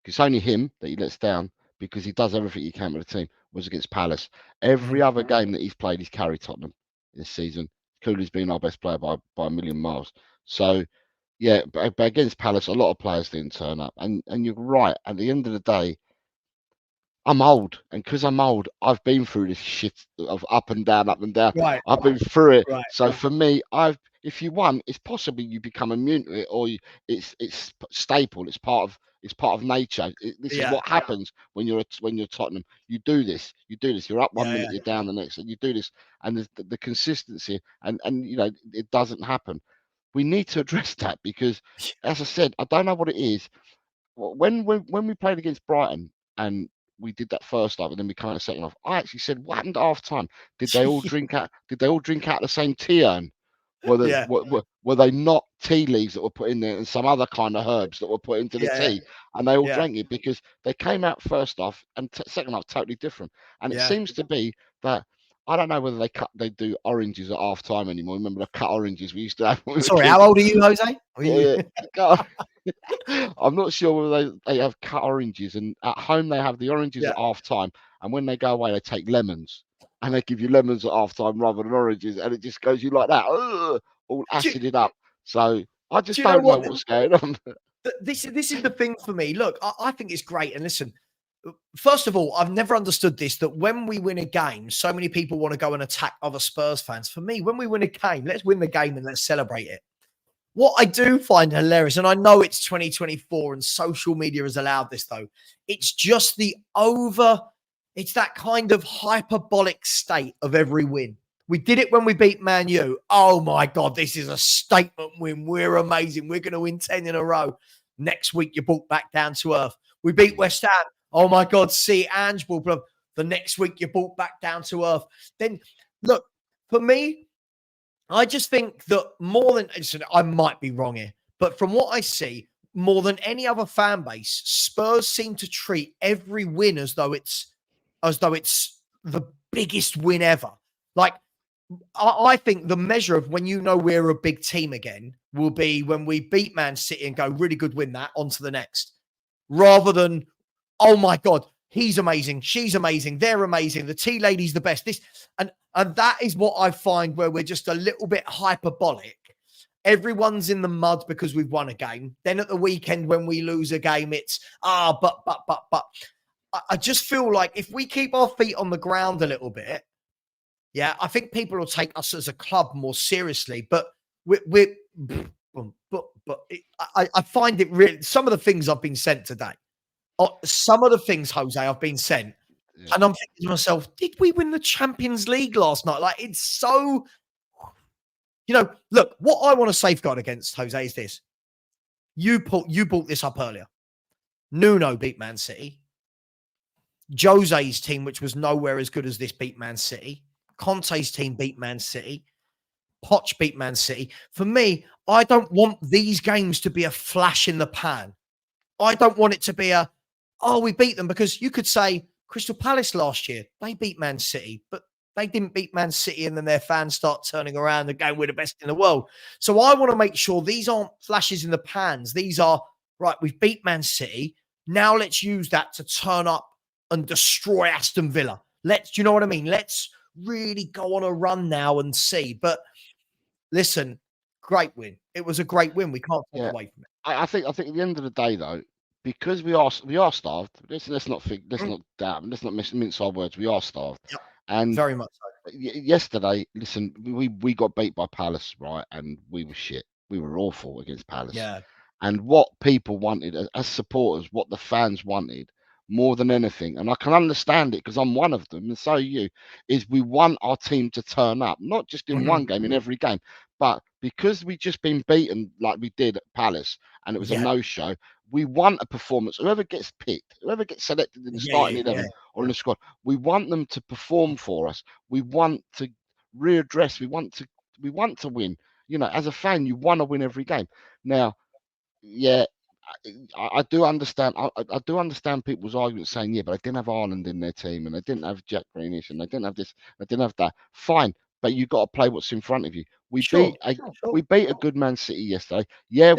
it's only him that he lets down because he does everything he can with the team, was against Palace. Every other game that he's played, he's carried Tottenham this season. Kulu's been our best player by a million miles. So yeah, but against Palace, a lot of players didn't turn up, and you're right. At the end of the day, I'm old, and because I'm old, I've been through this shit of up and down, up and down. Right. I've been through it. Right. So for me, if you won, it's possible you become immune to it, or it's staple. It's part of nature. This is what happens when you're Tottenham. You do this. You're up one minute, you're down the next, and you do this. And the consistency, and you know, it doesn't happen. We need to address that because, as I said, I don't know what it is. When we played against Brighton and we did that first half, and then we come out the second half, I actually said, "What happened at half time? Did they all drink out? Did they all drink out the same tea urn? Were they not tea leaves that were put in there and some other kind of herbs that were put into the tea, and they all drank it because they came out first half and second half totally different. And it seems to be that." I don't know whether they do oranges at half time anymore. Remember the cut oranges we used to have? Sorry, how old are you, Jose? I'm not sure whether they have cut oranges, and at home they have the oranges at half time, and when they go away they take lemons, and they give you lemons at half time rather than oranges, and it just goes you like that, all acided up. So I just don't know what's going on. This is the thing for me. Look, I think it's great, and listen. First of all, I've never understood this, that when we win a game, so many people want to go and attack other Spurs fans. For me, when we win a game, let's win the game and let's celebrate it. What I do find hilarious, and I know it's 2024 and social media has allowed this though, it's just it's that kind of hyperbolic state of every win. We did it when we beat Man U. Oh my God, this is a statement win. We're amazing. We're going to win 10 in a row. Next week, you're brought back down to earth. We beat West Ham. Oh my God, see Ange ball. The next week you're brought back down to earth. Then look, for me, I just think that more than, I might be wrong here, but from what I see, more than any other fan base, Spurs seem to treat every win as though it's the biggest win ever. Like, I think the measure of when you know we're a big team again will be when we beat Man City and go, really good win that, on to the next. Rather than, oh my God, He's amazing. She's amazing. They're amazing. The tea lady's the best. And that is what I find where we're just a little bit hyperbolic. Everyone's in the mud because we've won a game. Then at the weekend when we lose a game, it's but. I just feel like if we keep our feet on the ground a little bit, yeah, I think people will take us as a club more seriously. But I find it really, some of the things I've been sent today, some of the things, Jose, I've been sent, and I'm thinking to myself, did we win the Champions League last night? Like, it's so, look, what I want to safeguard against, Jose, is this. You brought this up earlier. Nuno beat Man City. Jose's team, which was nowhere as good as this, beat Man City. Conte's team beat Man City. Poch beat Man City. For me, I don't want these games to be a flash in the pan. I don't want it to be we beat them, because you could say Crystal Palace last year, they beat Man City, but they didn't beat Man City, and then their fans start turning around and going, we're the best in the world. So I want to make sure these aren't flashes in the pans. These are, right, we've beat Man City. Now let's use that to turn up and destroy Aston Villa. Do you know what I mean? Let's really go on a run now and see. But listen, great win. It was a great win. We can't take away from it. I think at the end of the day, though, because we are starved. Let's not mince our words. We are starved. Yep. And very much so. Yesterday, listen, we got beat by Palace, right? And we were shit. We were awful against Palace. Yeah. And what people wanted as supporters, what the fans wanted more than anything, and I can understand it because I'm one of them, and so are you, is we want our team to turn up, not just in one game, in every game, but because we just been beaten like we did at Palace and it was a no-show, we want a performance. Whoever gets picked, whoever gets selected in the starting 11 or in the squad, we want them to perform for us. We want to readdress. We want to win. As a fan, you want to win every game. Now, I do understand. I do understand people's arguments saying, but they didn't have Ireland in their team, and they didn't have Jack Greenish, and they didn't have this, they didn't have that. Fine, but you got to play what's in front of you. We beat a good Man City yesterday.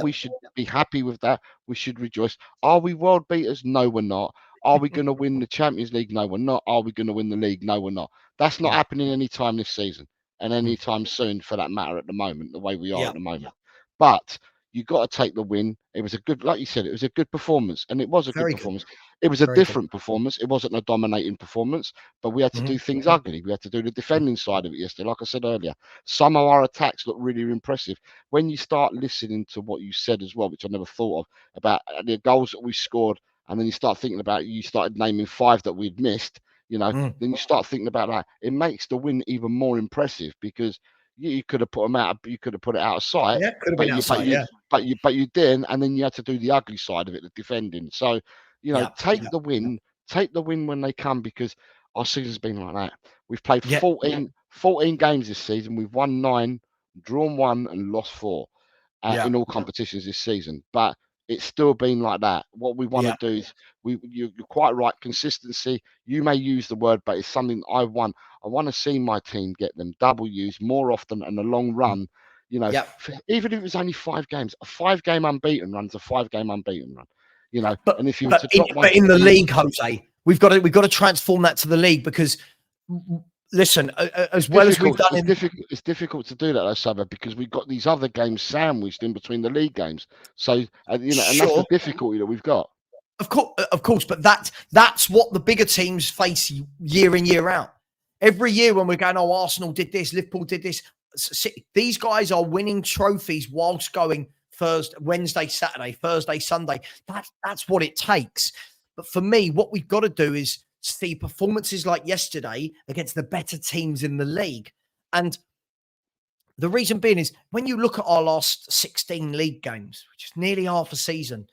We should be happy with that. We should rejoice. Are we world beaters? No, we're not. Are we going to win the Champions League? No, we're not. Are we going to win the league? No, we're not. That's not happening anytime this season, and anytime soon, for that matter. At the moment, the way we are at the moment, but you got to take the win. It was a good, like you said, it was a good performance, and it was a good performance. It was a different performance. It wasn't a dominating performance, but we had to do things ugly. We had to do the defending side of it yesterday. Like I said earlier, some of our attacks look really impressive. When you start listening to what you said as well, which I never thought of, about the goals that we scored, and then you start thinking about, you started naming 5 that we'd missed, then you start thinking about that. It makes the win even more impressive, because you could have put them out. You could have put it out of sight. Yeah, could have been outside. But you didn't, and then you had to do the ugly side of it, the defending. So, take the win. Take the win when they come, because our season's been like that. We've played 14 games this season. We've won 9, drawn 1, and lost 4 in all competitions this season. But it's still been like that. What we want to do is, you're quite right, consistency. You may use the word, but it's something I want. I want to see my team get them W's more often in the long run. Even if it was only 5 games, a 5-game unbeaten run's a 5-game unbeaten run. But, and if you in the league, Jose, we've got to transform that to the league, because listen, as well as we've done, it's difficult to do that, though, Savva, because we've got these other games sandwiched in between the league games. So and that's the difficulty that we've got. Of course, but that's what the bigger teams face year in, year out. Every year when we're going, Arsenal did this, Liverpool did this. These guys are winning trophies whilst going Thursday, Wednesday, Saturday, Thursday, Sunday. That's what it takes. But for me, what we've got to do is see performances like yesterday against the better teams in the league. And the reason being is, when you look at our last 16 league games, which is nearly half a season,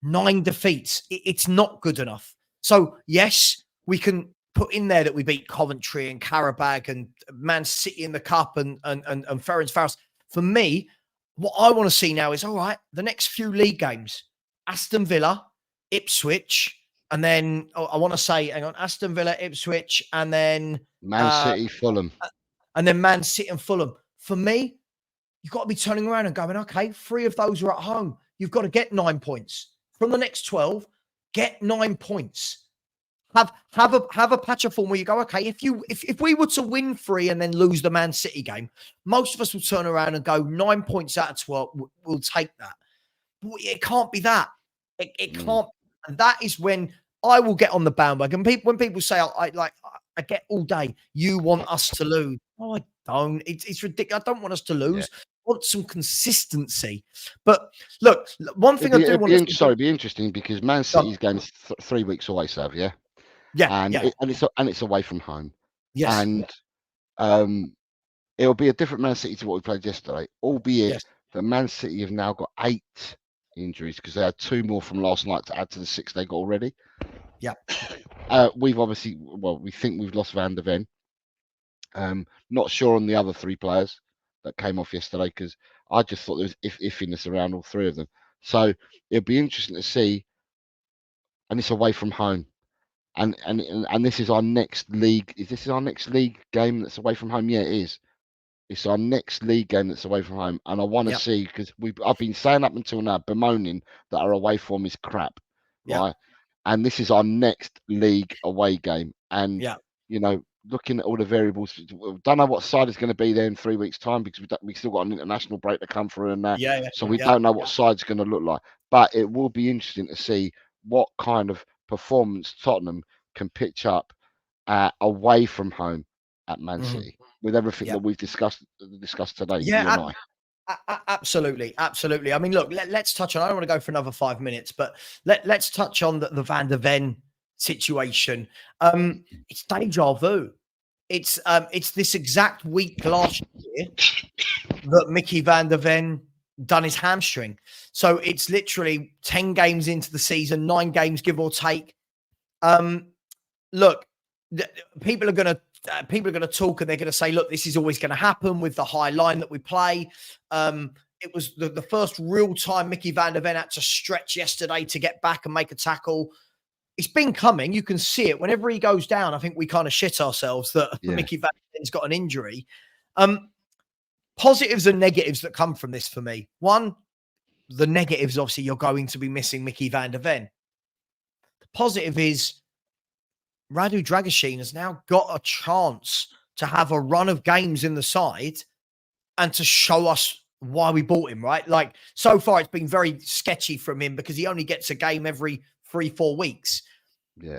9 defeats, it's not good enough. So yes, we can put in there that we beat Coventry and Karabag and Man City in the Cup and Ferencváros. For me, what I want to see now is, all right, the next few league games, Aston Villa, Ipswich, and then I want to say, hang on, Aston Villa, Ipswich, and then Man City, Fulham. And then Man City and Fulham. For me, you've got to be turning around and going, okay, 3 of those are at home. You've got to get 9 points. From the next 12, get 9 points. have a patch of form where you go, okay, if we were to win 3 and then lose the Man City game, most of us will turn around and go 9 points out of 12. We'll take that. But it can't be that. It can't. And that is when I will get on the bandwagon. When people say, I get all day, you want us to lose. No, I don't. It's ridiculous. I don't want us to lose. I want some consistency. But look, one thing I do want to Sorry, it'd be interesting because Man City's game is 3 weeks away, Sav, yeah? And it's away from home. Yes. And it'll be a different Man City to what we played yesterday, albeit that Man City have now got 8 injuries because they had 2 more from last night to add to the 6 they got already. Yeah. We've obviously, we think we've lost Van der Ven. Not sure on the other 3 players that came off yesterday because I just thought there was iffiness around all 3 of them. So it'll be interesting to see. And it's away from home. And this is our next league. Is this our next league game that's away from home? Yeah, it is. It's our next league game that's away from home, and I want to see because I've been saying up until now, bemoaning that our away form is crap, right? And this is our next league away game, and looking at all the variables, don't know what side is going to be there in 3 weeks' time because we still got an international break to come through and that, so we don't know what side's going to look like. But it will be interesting to see what kind of performance Tottenham can pitch up away from home at Man City with everything that we've discussed today. You and I. Absolutely. I mean, look, let's touch on. I don't want to go for another 5 minutes, but let's touch on the Van der Ven situation. It's deja vu. It's this exact week last year that Mickey Van der Ven done his hamstring. So it's literally 10 games into the season, 9 games give or take. Look, people are going to talk and they're going to say, look, this is always going to happen with the high line that we play. It was the first real time Mickey Van der Ven had to stretch yesterday to get back and make a tackle. It's been coming. You can see it. Whenever he goes down, I think we kind of shit ourselves that Mickey Van der Ven's got an injury. Positives and negatives that come from this for me. One, the negatives, obviously, you're going to be missing Mickey Van der Ven. The positive is Radu Dragusin has now got a chance to have a run of games in the side and to show us why we bought him, right? Like, so far, it's been very sketchy from him because he only gets a game every 3-4 weeks. Yeah.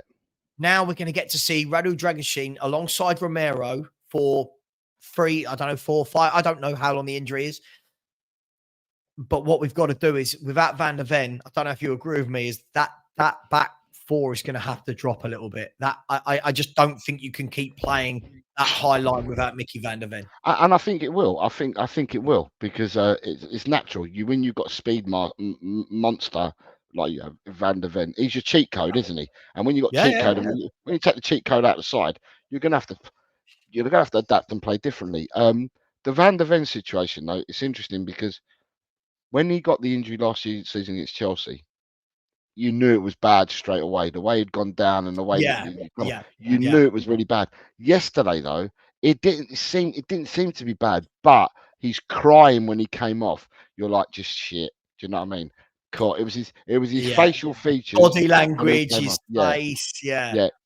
Now we're going to get to see Radu Dragusin alongside Romero for 4 or 5. I don't know how long the injury is. But what we've got to do is, without Van der Ven, I don't know if you agree with me, is that back 4 is going to have to drop a little bit. That I just don't think you can keep playing that high line without Mickey Van der Ven. And I think it will. I think it will because it's natural. When you've got a speed monster like Van der Ven, he's your cheat code, isn't he? And when you've got cheat code, and when you take the cheat code out the side, you're going to have to adapt and play differently. The Van der Ven situation, though, it's interesting because when he got the injury last season against Chelsea, you knew it was bad straight away. The way he'd gone down and the way you knew it was really bad. Yesterday, though, it didn't seem to be bad, but he's crying when he came off. You're like, just shit. Do you know what I mean? Cool. It was his facial features, body language, his face.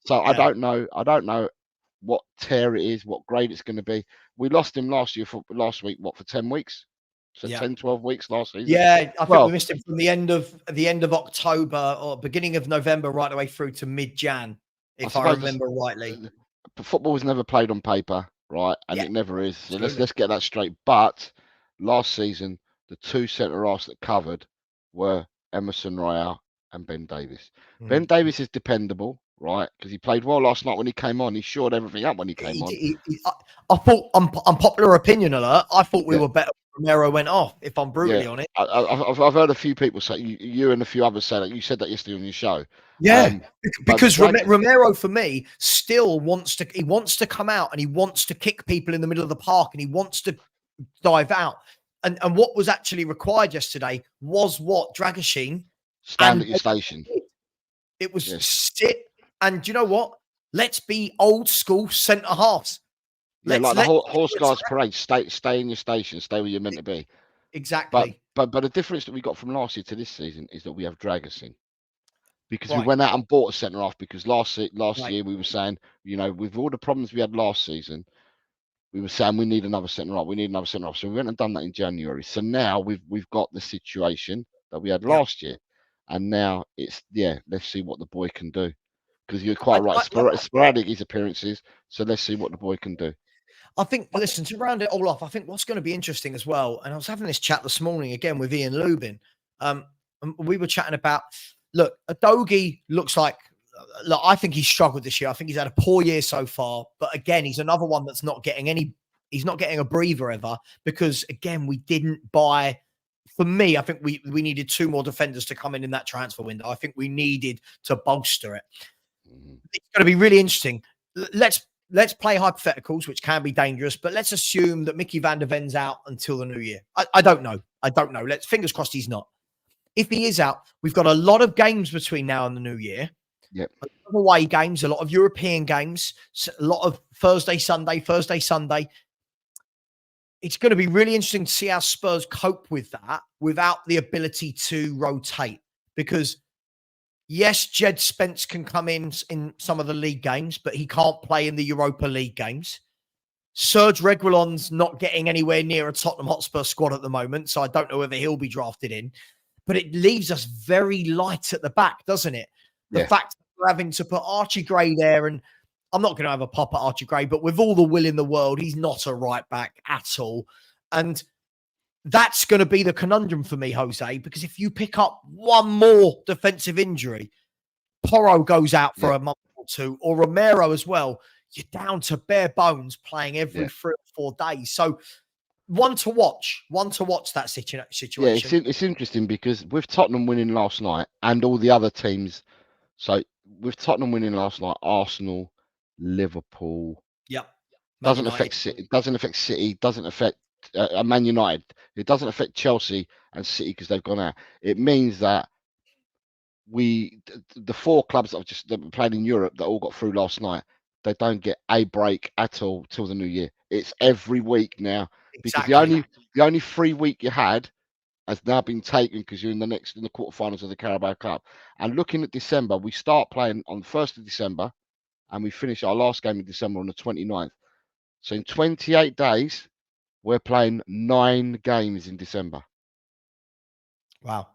So I don't know what tear it is, what grade it's going to be. We lost him last week, for 10 weeks? So 10, 12 weeks last season. Yeah, I think we missed him from the end of October or beginning of November right the way through to mid-Jan, if I remember rightly. Football was never played on paper, right? And it never is. So let's get that straight. But last season, the 2 centre-halves that covered were Emerson Royale and Ben Davies. Ben Davies is dependable, right? Because he played well last night when he came on. He shored everything up when he came on. I thought, unpopular opinion alert, I thought we were better when Romero went off, if I'm brutally honest. I've heard a few people say, you and a few others say that. You said that yesterday on your show. Yeah, because Romero, for me, still wants to come out and he wants to kick people in the middle of the park and he wants to dive out. And what was actually required yesterday was what Dragusin stand at your station. It was sit, and do you know what? Let's be old school centre halves. Like the horse guards parade. Stay in your station. Stay where you're meant to be. Exactly. But the difference that we got from last year to this season is that we have Dragusin. because we Right. went out and bought a centre half because last Right. year we were saying, with all the problems we had last season, we were saying we need another centre half. We need another centre half. So we went and done that in January. So now we've got the situation that we had Yep. last year, and now it's let's see what the boy can do. Because you're I, quite right, I, sporadic his appearances. So let's see what the boy can do. I think, listen, to round it all off, I think what's going to be interesting as well, and I was having this chat this morning again with Ian Lubin. And we were chatting about, look, Adogi looks like, look, I think he's struggled this year. I think he's had a poor year so far. But again, he's another one that's not getting he's not getting a breather ever because, again, we didn't buy. For me, I think we needed 2 more defenders to come in that transfer window. I think we needed to bolster it. It's going to be really interesting. Let's play hypotheticals, which can be dangerous, but let's assume that Mickey van der Ven's out until the new year. I don't know. Let's fingers crossed he's not. If he is out, we've got a lot of games between now and the new year. Yep. A lot of away games, a lot of European games, a lot of Thursday, Sunday. It's going to be really interesting to see how Spurs cope with that without the ability to rotate. Because, yes, Jed Spence can come in some of the league games, but he can't play in the Europa League games. Serge Reguilon's not getting anywhere near a Tottenham Hotspur squad at the moment, so I don't know whether he'll be drafted in. But it leaves us very light at the back, doesn't it? The fact that we're having to put Archie Gray there, and I'm not going to have a pop at Archie Gray, but with all the will in the world, he's not a right back at all. And that's going to be the conundrum for me, Jose, because if you pick up one more defensive injury, Porro goes out for a month or 2, or Romero as well, you're down to bare bones playing every 3 or 4 days. So one to watch that situation. Yeah, it's interesting because with Tottenham winning last night and all the other teams, so with Tottenham winning last night, Arsenal, Liverpool, doesn't affect City, doesn't affect Man United, it doesn't affect Chelsea and City because they've gone out. It means that the 4 clubs that played in Europe that all got through last night, they don't get a break at all till the new year. It's every week now because the only free week you had has now been taken because you're in the quarterfinals of the Carabao Cup. And looking at December, we start playing on the 1st of December and we finish our last game in December on the 29th. So in 28 days, we're playing 9 games in December. Wow.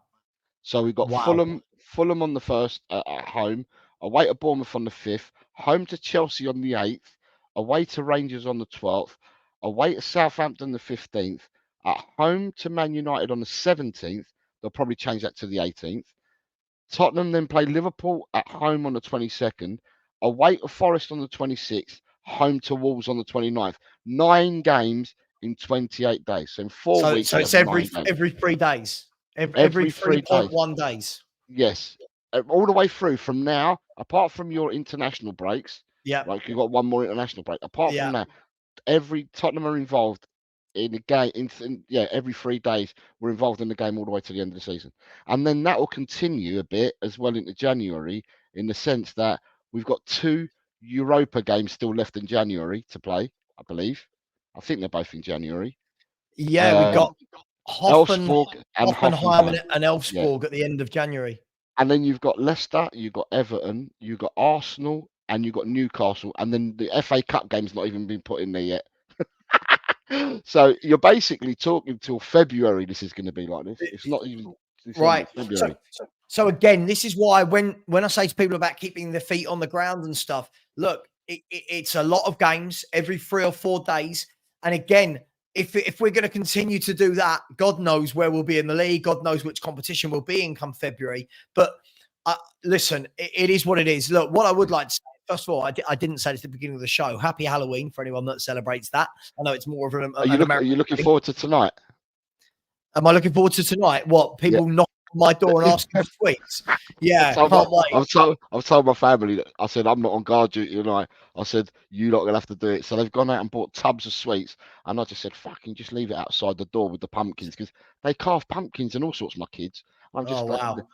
So we've got Fulham on the 1st at home, away to Bournemouth on the 5th, home to Chelsea on the 8th, away to Rangers on the 12th, away to Southampton the 15th, at home to Man United on the 17th. They'll probably change that to the 18th. Tottenham then play Liverpool at home on the 22nd, away to Forest on the 26th, home to Wolves on the 29th. 9 games in 28 days. So in 4 weeks. So it's every 3 days. Every 3.1 days. Yes. All the way through from now, apart from your international breaks. Yeah. Like you've got one more international break. Apart from that, every Tottenham are involved in a game. Every 3 days we're involved in the game all the way to the end of the season. And then that will continue a bit as well into January in the sense that we've got 2 Europa games still left in January to play, I believe. I think they're both in January. Yeah, we've got Elfsborg and Hoffenheim and Elfsborg at the end of January. And then you've got Leicester, you've got Everton, you've got Arsenal, and you've got Newcastle. And then the FA Cup game's not even been put in there yet. So you're basically talking till February. This is going to be like this. It's not even right. February. So again, this is why when I say to people about keeping their feet on the ground and stuff, look, it's a lot of games every 3 or 4 days. And again, if we're going to continue to do that, God knows where we'll be in the league. God knows which competition we'll be in come February. But listen, it is what it is. Look, what I would like to say, first of all, I didn't say this at the beginning of the show. Happy Halloween for anyone that celebrates that. I know it's more of an American. Are you looking forward to tonight? Am I looking forward to tonight? What, people knock on my door and asking for sweets? Yeah, can't wait. I've told my family that I said I'm not on guard duty tonight. I said you're not gonna have to do it. So they've gone out and bought tubs of sweets, and I just said fucking just leave it outside the door with the pumpkins because they carve pumpkins and all sorts. My kids, I'm just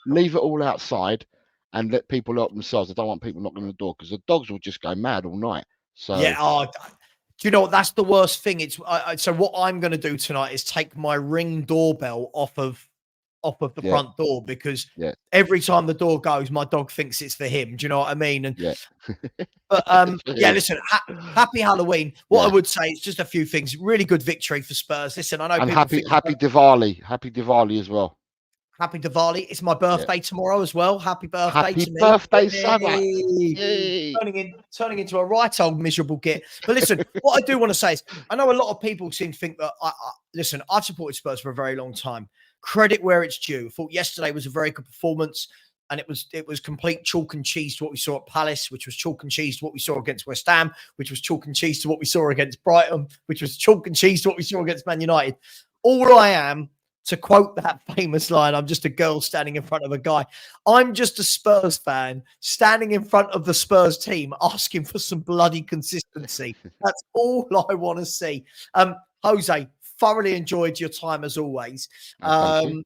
leave it all outside and let people help themselves. I don't want people knocking on the door because the dogs will just go mad all night. So yeah, do you know what? That's the worst thing. It's so what I'm going to do tonight is take my Ring doorbell off of off of the Yeah. front door, because Yeah. every time the door goes, my dog thinks it's for him. Do you know what I mean? And Yeah. but yeah, Yeah. listen, happy Halloween. What Yeah. I would say is just a few things. Really good victory for Spurs. Listen, I know And people happy think Diwali as well. happy Diwali. It's my Yeah. birthday tomorrow as well. Happy birthday Happy to me. birthday, Savva. Yay. Yay. Turning into a right old miserable git. But listen, what I do want to say is, I know a lot of people seem to think that listen, I've supported Spurs for a very long time. Credit where it's due. I thought yesterday was a very good performance, and it was complete chalk and cheese to what we saw at Palace, which was chalk and cheese to what we saw against West Ham, which was chalk and cheese to what we saw against Brighton, which was chalk and cheese to what we saw against Man United. All I am, to quote that famous line, I'm just a girl standing in front of a guy. I'm just a Spurs fan standing in front of the Spurs team asking for some bloody consistency. That's all I want to see. Jose, thoroughly enjoyed your time as always. Thank you.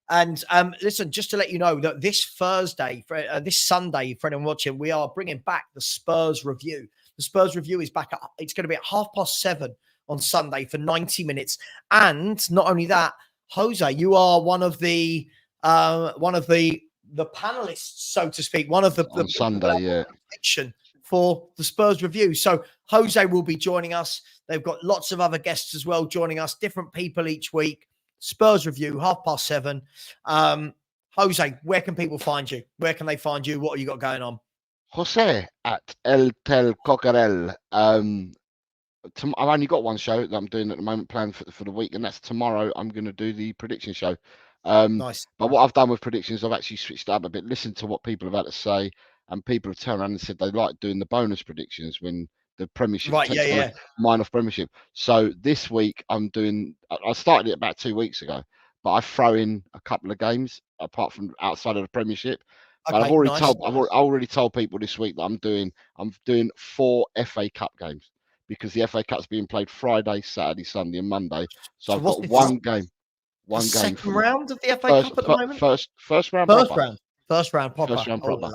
And listen, just to let you know that this Thursday, this Sunday, for anyone watching, we are bringing back the Spurs review. The Spurs review is back. It's going to be at 7:30 on Sunday for 90 minutes. And not only that, Jose, you are one of the panelists, so to speak, one of the on Sunday, yeah. For the Spurs review. So Jose will be joining us. They've got lots of other guests as well joining us, different people each week. Spurs review, 7:30. Jose, where can people find you? Where can they find you? What have you got going on? Jose at El Tel Coquerel. I've only got one show that I'm doing at the moment, planned for the week, and that's tomorrow. I'm going to do the prediction show. Nice. But what I've done with predictions, I've actually switched it up a bit, listened to what people have had to say, and people have turned around and said they like doing the bonus predictions when the Premiership takes mine off Premiership. So this week I started it about 2 weeks ago, but I throw in a couple of games apart from outside of the Premiership. But I've already told people this week that I'm doing 4 FA Cup games, because the FA Cup's being played Friday, Saturday, Sunday, and Monday. So I've got one game. Second round of the FA Cup at the moment. First round proper.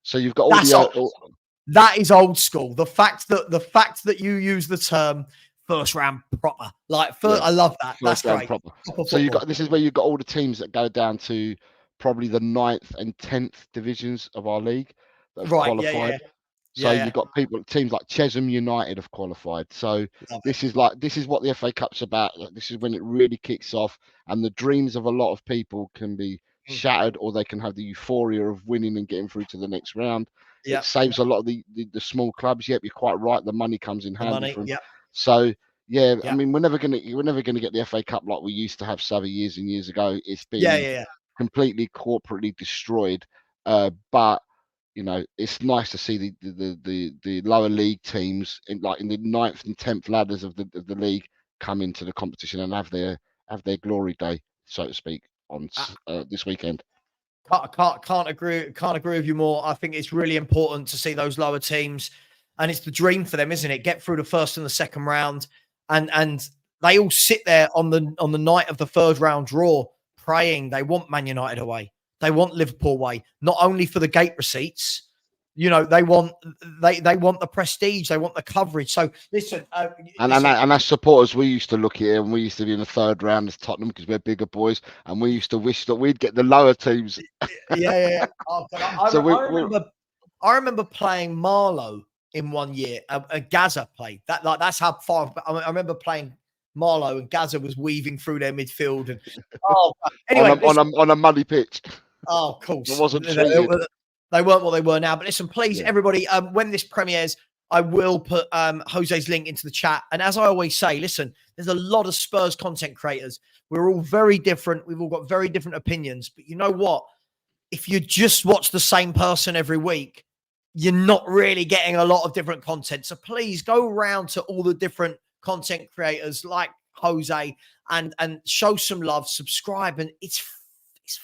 So you've got all that is old school. The fact that you use the term first round proper, I love that. That's great. Proper. So this is where you've got all the teams that go down to probably the 9th and 10th divisions of our league that have qualified. So you've got teams like Chesham United have qualified. So this is what the FA Cup's about. This is when it really kicks off, and the dreams of a lot of people can be shattered, or they can have the euphoria of winning and getting through to the next round. It saves a lot of the small clubs. Yep, you're quite right. The money comes in handy from. So I mean, we're never gonna get the FA Cup like we used to have years and years ago. It's been completely corporately destroyed. But you know, it's nice to see the lower league teams in the 9th and 10th ladders of the league come into the competition and have their glory day, so to speak, on this weekend. Can't agree with you more. I think it's really important to see those lower teams, and it's the dream for them, isn't it? Get through the first and the second round, and they all sit there on the night of the third round draw praying they want Man United away. They want Liverpool away, not only for the gate receipts. You know, they want the prestige, they want the coverage. So listen, and as supporters, we used to look at it, and we used to be in the third round as Tottenham because we're bigger boys, and we used to wish that we'd get the lower teams. Oh, I remember playing Marlow in one year. Gaza played that. That's how far. I remember playing Marlow, and Gaza was weaving through their midfield, and anyway, on a muddy pitch. Oh, of course, it wasn't they weren't what they were now. But listen, please, everybody, when this premieres, I will put Jose's link into the chat. And as I always say, listen, there's a lot of Spurs content creators. We're all very different. We've all got very different opinions. But you know what? If you just watch the same person every week, you're not really getting a lot of different content. So please go around to all the different content creators like Jose and show some love, subscribe, and it's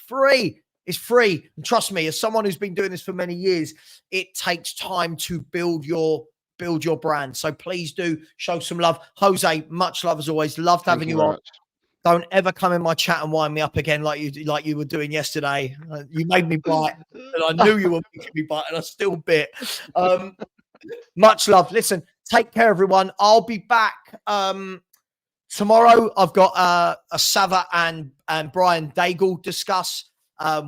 free. It's free. And trust me, as someone who's been doing this for many years, it takes time to build your brand. So please do show some love. Jose, much love as always. Loved having you on. Don't ever come in my chat and wind me up again like you were doing yesterday. You made me bite, and I knew you were making me bite, and I still bit. Much love. Listen, take care, everyone. I'll be back Tomorrow, I've got a Savva and Brian Daigle discuss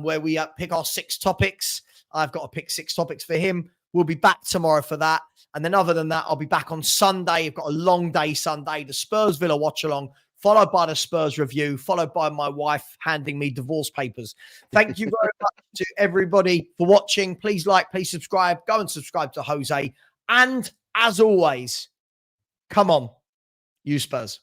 where we pick our 6 topics. I've got to pick 6 topics for him. We'll be back tomorrow for that. And then other than that, I'll be back on Sunday. I've got a long day Sunday, the Spurs Villa watch along, followed by the Spurs review, followed by my wife handing me divorce papers. Thank you very much to everybody for watching. Please like, please subscribe. Go and subscribe to Jose. And as always, come on, you Spurs.